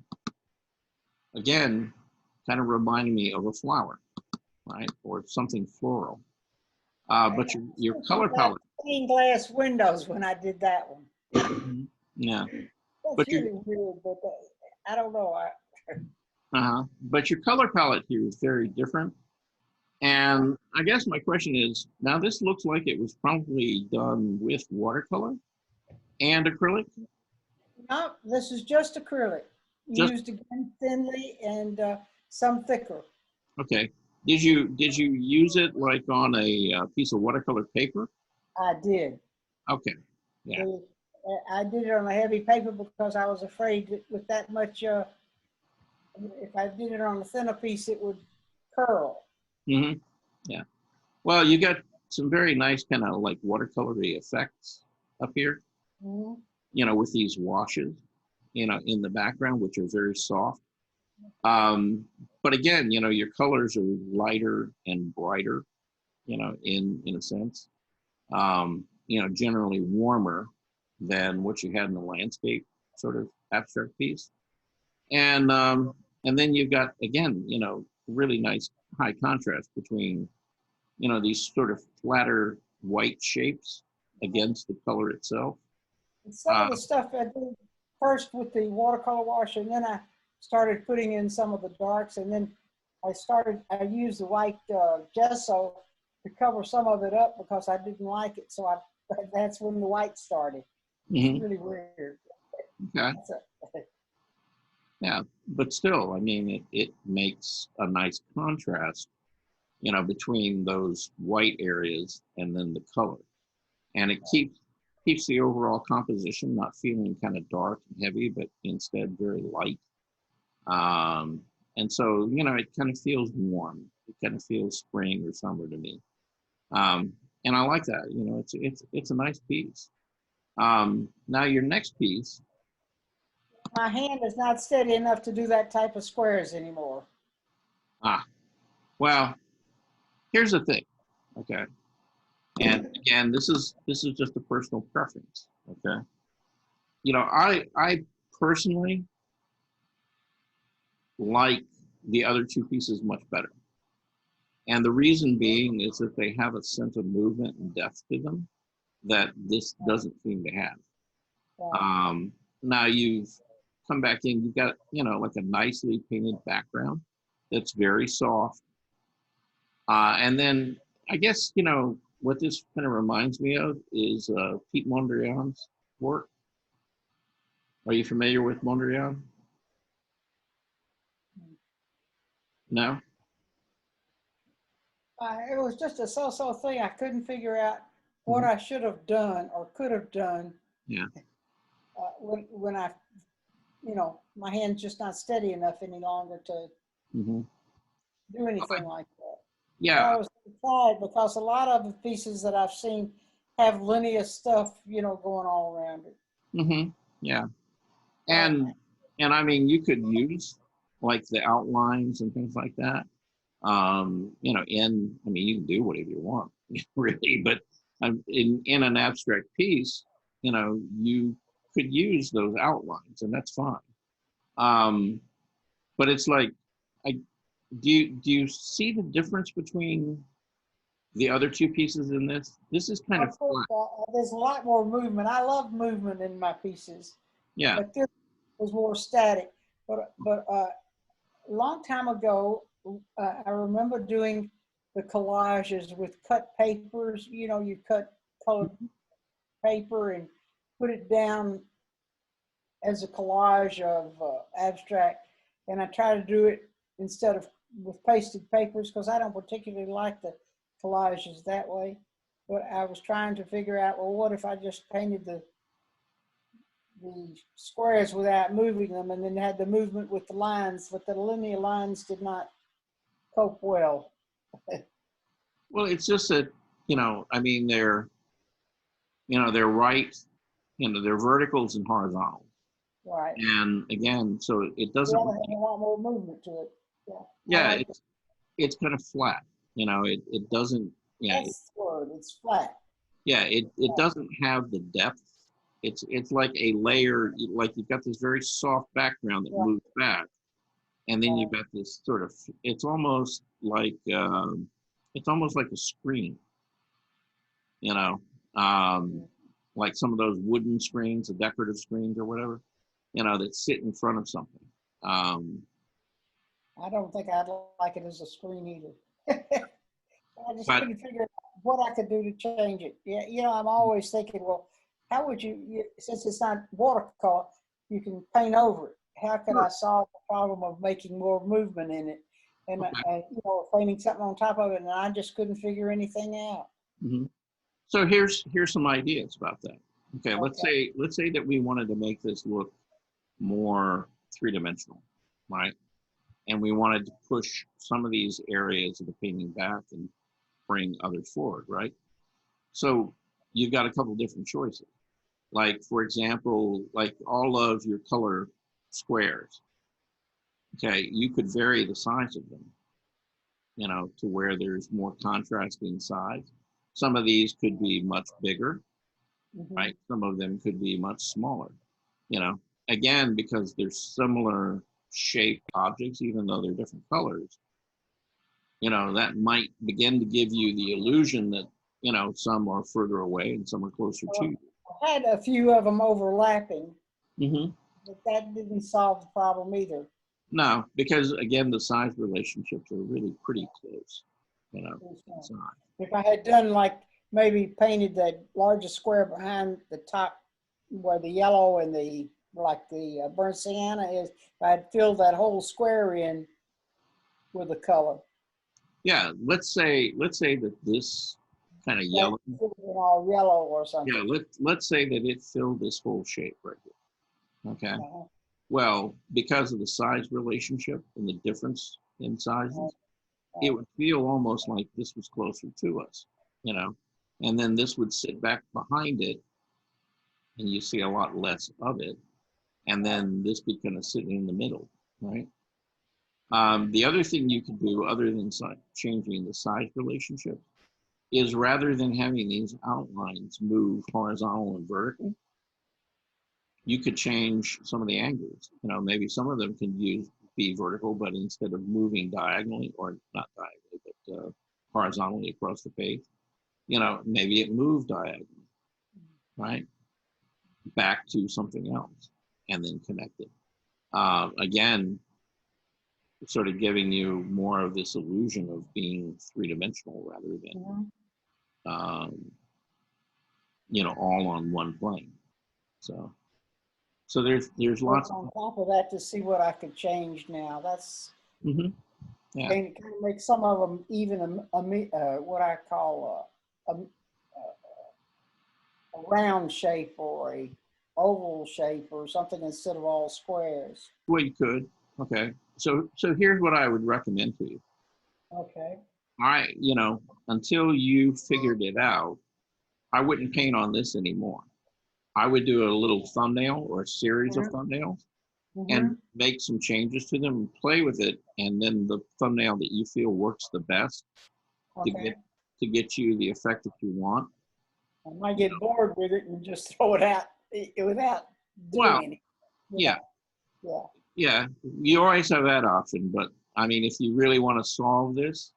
again, kind of reminded me of a flower, right, or something floral. But your color palette. Stained glass windows when I did that one. Yeah. That's But really weird, but I don't know. But your color palette here is very different. And I guess my question is, now this looks like it was probably done with watercolor and acrylic. No, this is just acrylic. Used again thinly and some thicker. Okay. Did you use it like on a piece of watercolor paper? I did. Okay. Yeah. I did it on a heavy paper because I was afraid that with that much, if I did it on a thinner piece, it would curl. Mm-hmm. Yeah. Well, you got some very nice kind of like watercolory effects up here, Mhm. with these washes, in the background, which are very soft. But again, your colors are lighter and brighter, in a sense, generally warmer than what you had in the landscape sort of abstract piece. And then you've got, again, really nice high contrast between, these sort of flatter white shapes against the color itself. And some of the stuff I did first with the watercolor wash, and then I started putting in some of the darks, and then I used the white gesso to cover some of it up because I didn't like it. So that's when the white started. It's really weird. Okay. Yeah, but still, I mean, it makes a nice contrast, between those white areas and then the color. And it keeps the overall composition not feeling kind of dark and heavy, but instead very light. And so, it kind of feels warm. It kind of feels spring or summer to me. And I like that, it's a nice piece. Now your next piece. My hand is not steady enough to do that type of squares anymore. Well, here's the thing, okay? And again, this is just a personal preference, okay? I personally like the other two pieces much better. And the reason being is that they have a sense of movement and depth to them that this doesn't seem to have. Now you've come back in, you've got, like a nicely painted background that's very soft. And then I guess, what this kind of reminds me of is Pete Mondrian's work. Are you familiar with Mondrian? No? It was just a so-so thing. I couldn't figure out what I should have done or could have done. Yeah. When I, my hand's just not steady enough any longer to do anything like that. Yeah. I was surprised because a lot of the pieces that I've seen have linear stuff, going all around it. Yeah. And I mean, you could use like the outlines and things like that. I mean, you can do whatever you want, really, but in an abstract piece, you could use those outlines, and that's fine. But it's like, do you see the difference between the other two pieces in this? This is kind of flat. There's a lot more movement. I love movement in my pieces. Yeah. But this was more static. But a long time ago, I remember doing the collages with cut papers. You cut colored paper and put it down as a collage of abstract. And I try to do it instead of with pasted papers because I don't particularly like the collages that way. But I was trying to figure out, well, what if I just painted the squares without moving them and then had the movement with the lines, but the linear lines did not cope well. Well, it's just that, I mean, they're right, they're verticals and horizontals. Right. And again, so it doesn't. Yeah, a lot more movement to it. Yeah, it's kind of flat. It doesn't. Yeah. That's the word. It's flat. Yeah, it doesn't have the depth. It's like a layer, like you've got this very soft background that moves back, and then you've got this sort of. It's almost like a screen. Like some of those wooden screens, the decorative screens or whatever, that sit in front of something. I don't think I'd like it as a screen either. I just couldn't figure out what I could do to change it. Yeah, I'm always thinking, well, how would you, since it's not watercolor, you can paint over it. How can I solve the problem of making more movement in it? And, painting something on top of it, and I just couldn't figure anything out. So here's some ideas about that. Okay, let's say that we wanted to make this look more three-dimensional, right? And we wanted to push some of these areas of the painting back and bring others forward, right? So you've got a couple different choices. Like, for example, like all of your color squares, okay, you could vary the size of them, you know, to where there's more contrasting size. Some of these could be much bigger, right? Some of them could be much smaller, you know, again, because they're similar shaped objects, even though they're different colors, you know, that might begin to give you the illusion that, you know, some are further away and some are closer to you. I had a few of them overlapping, Mm-hmm. but that didn't solve the problem either. No, because again, the size relationships are really pretty close, you know, in size. If I had done like maybe painted the largest square behind the top where the yellow and the like the burnt sienna is, if I had filled that whole square in with the color. Yeah, let's say that this kind of yellow, All yellow or something. yeah, let's say that it filled this whole shape right here. Okay. Well, because of the size relationship and the difference in sizes, it would feel almost like this was closer to us, you know, and then this would sit back behind it and you see a lot less of it. And then this be kind of sitting in the middle, right? The other thing you could do other than changing the size relationship is rather than having these outlines move horizontal and vertical, you could change some of the angles. You know, maybe some of them can be vertical, but instead of moving diagonally, or not diagonally, but horizontally across the page, you know, maybe it moved diagonally, right? Back to something else and then connect it. Again, sort of giving you more of this illusion of being three-dimensional rather than, you know, all on one plane. So there's lots on top of that to see what I could change now. That's yeah. kind of make some of them even what I call a round shape or a oval shape or something instead of all squares. Well, you could. Okay. So here's what I would recommend to you. Okay. All right. You know, until you figured it out, I wouldn't paint on this anymore. I would do a little thumbnail or a series of thumbnails and make some changes to them and play with it. And then the thumbnail that you feel works the best to get you the effect that you want. I might get bored with it and just throw it out without doing anything. Yeah. Yeah. Yeah. You always have that option, but I mean, if you really want to solve this,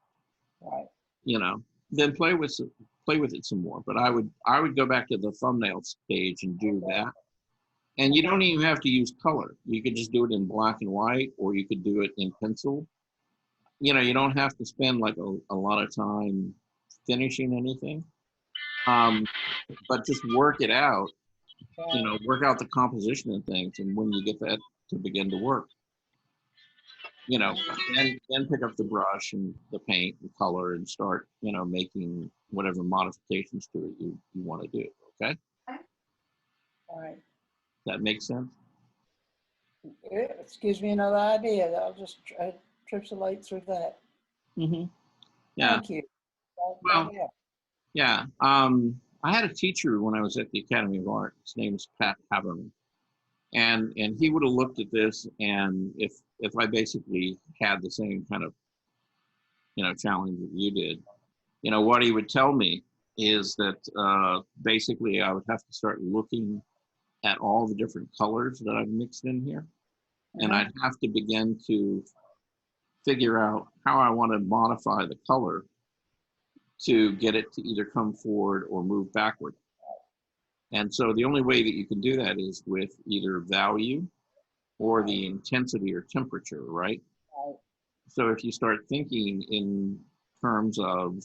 right, you know, then play with it some more. But I would go back to the thumbnail stage and do that. And you don't even have to use color. You could just do it in black and white, or you could do it in pencil. You know, you don't have to spend like a lot of time finishing anything. But just work it out, you know, work out the composition of things. And when you get that to begin to work, you know, then pick up the brush and the paint and color and start, you know, making whatever modifications to it you want to do. Okay. all right. That makes sense? It gives me another idea. I'll just tripsolate through that. Yeah. Thank you. Well, yeah. I had a teacher when I was at the Academy of Art. His name is Pat Haberman. And he would have looked at this, and if I basically had the same kind of, you know, challenge that you did, you know, what he would tell me is that basically I would have to start looking at all the different colors that I've mixed in here. And I'd have to begin to figure out how I want to modify the color to get it to either come forward or move backward. And so the only way that you can do that is with either value or the intensity or temperature, right? So if you start thinking in terms of,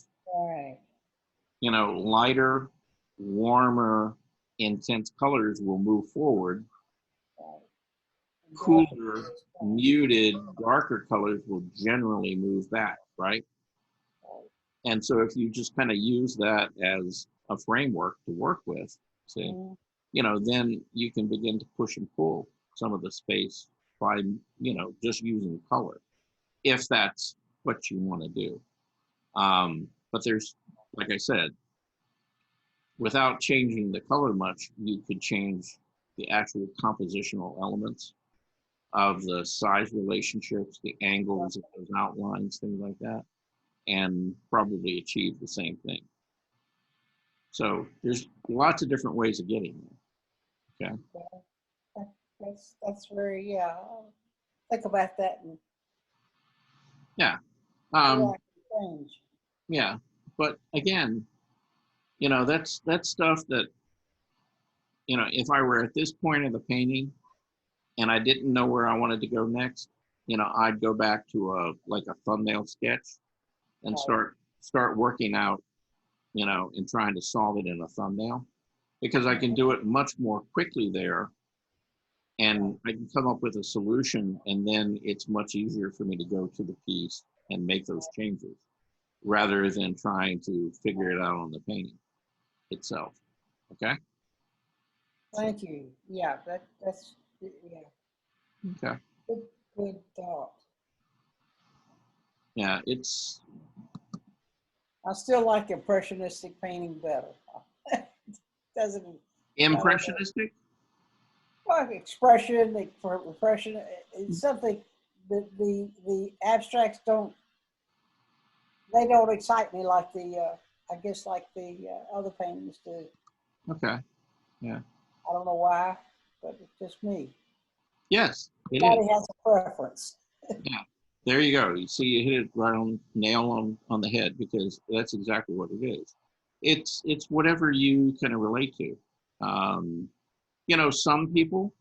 you know, lighter, warmer, intense colors will move forward. Cooler, muted, darker colors will generally move back, right? And so if you just kind of use that as a framework to work with, see, you know, then you can begin to push and pull some of the space by, you know, just using color, if that's what you want to do. but there's, like I said, without changing the color much, you could change the actual compositional elements of the size relationships, the angles of those outlines, things like that, and probably achieve the same thing. So there's lots of different ways of getting there. Okay. That's very, yeah. I'll think about that and Yeah. change. Yeah. But again, you know, that's stuff that, you know, if I were at this point of the painting and I didn't know where I wanted to go next, you know, I'd go back to like a thumbnail sketch and start working out, you know, and trying to solve it in a thumbnail, because I can do it much more quickly there, and I can come up with a solution, and then it's much easier for me to go to the piece and make those changes rather than trying to figure it out on the painting itself. Okay? Thank you. Yeah, that's, yeah, Okay. good thought. Yeah, it's, I still like impressionistic painting better. Doesn't impressionistic? like expression, it's something that the abstracts don't excite me like the I guess like the other paintings do. Okay. Yeah. I don't know why, but it's just me. Yes, it Everybody is. has a preference. Yeah. There you go. You see, you hit it right on nail on the head, because that's exactly what it is. It's whatever you kind of relate to. You know, some people,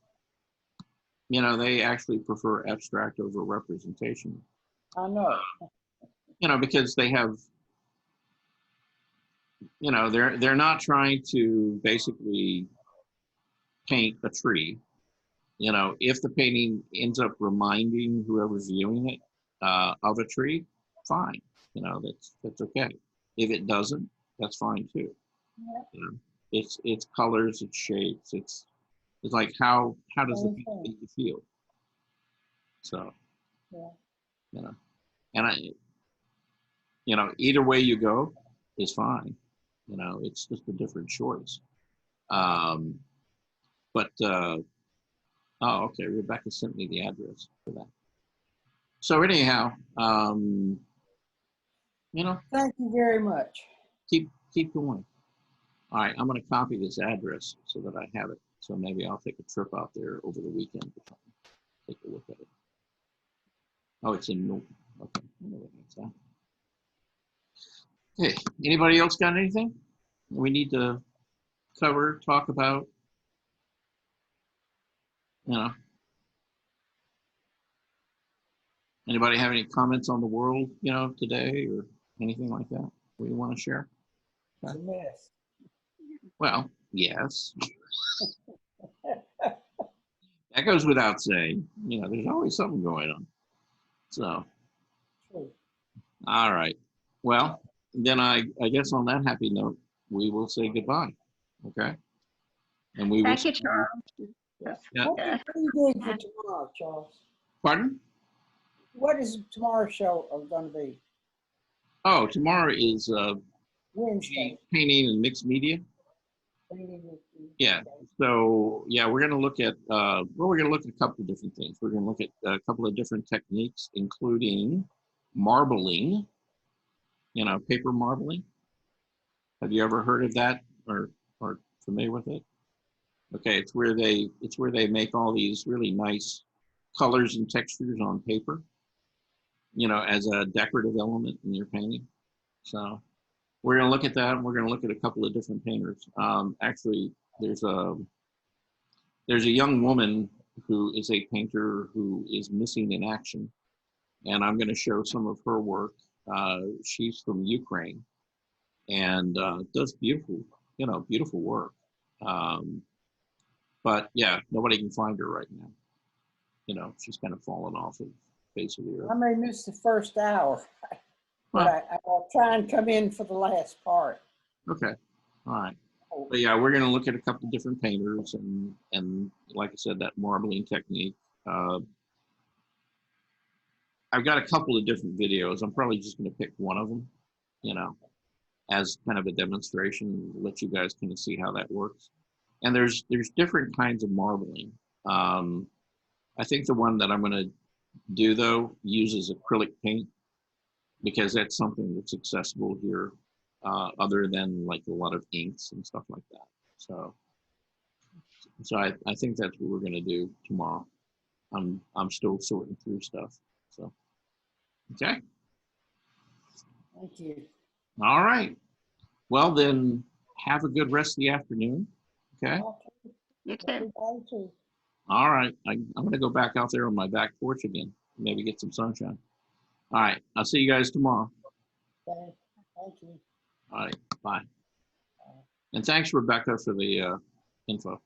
you know, they actually prefer abstract over representation. I know. You know, because they have, you know, they're not trying to basically paint a tree. You know, if the painting ends up reminding whoever's viewing it of a tree, fine. You know, that's okay. If it doesn't, that's fine too. Yeah. You know, it's colors, it's shapes, it's like how does the painting make you feel? So, Yeah. you know, and you know, either way you go is fine. You know, it's just a different choice. But oh, okay, Rebecca sent me the address for that. So anyhow, you know, Thank you very much. keep going. All right, I'm going to copy this address so that I have it. So maybe I'll take a trip out there over the weekend or something. Take a look at it. Oh, it's in Milton. Okay, I know what that's at. Okay, anybody else got anything we need to cover, talk about? You know, anybody have any comments on the world, you know, today or anything like that we want to share? It's a mess. Well, yes. That goes without saying. You know, there's always something going on. So, True. all right. Well, then I guess on that happy note, we will say goodbye. Okay. And we will. Thank you, Charles. Yeah. What are you doing for tomorrow, Charles? Pardon? What is tomorrow's show going to be? Oh, tomorrow is Wednesday. painting and mixed media. Yeah. So yeah, we're going to look at well, we're going to look at a couple of different things. We're going to look at a couple of different techniques, including marbling. You know, paper marbling. Have you ever heard of that or familiar with it? Okay, it's where they make all these really nice colors and textures on paper, you know, as a decorative element in your painting. So we're going to look at that, and we're going to look at a couple of different painters. Actually, there's a young woman who is a painter who is missing in action, and I'm going to show some of her work. She's from Ukraine and does beautiful work. But yeah, nobody can find her right now. You know, she's kind of fallen off the face of the earth. I may miss the first hour, but Well, I'll try and come in for the last part. okay, all right. But yeah, we're going to look at a couple of different painters and like I said, that marbling technique. I've got a couple of different videos. I'm probably just going to pick one of them, you know, as kind of a demonstration, let you guys kind of see how that works. And there's different kinds of marbling. I think the one that I'm going to do though uses acrylic paint, because that's something that's accessible here, other than like a lot of inks and stuff like that. So I think that's what we're going to do tomorrow. I'm still sorting through stuff. So, okay. Thank you. All right. Well, then have a good rest of the afternoon. Okay. You too. All right. I'm going to go back out there on my back porch again, maybe get some sunshine. All right. I'll see you guys tomorrow. Thank you. All right. Bye. And thanks, Rebecca, for the info.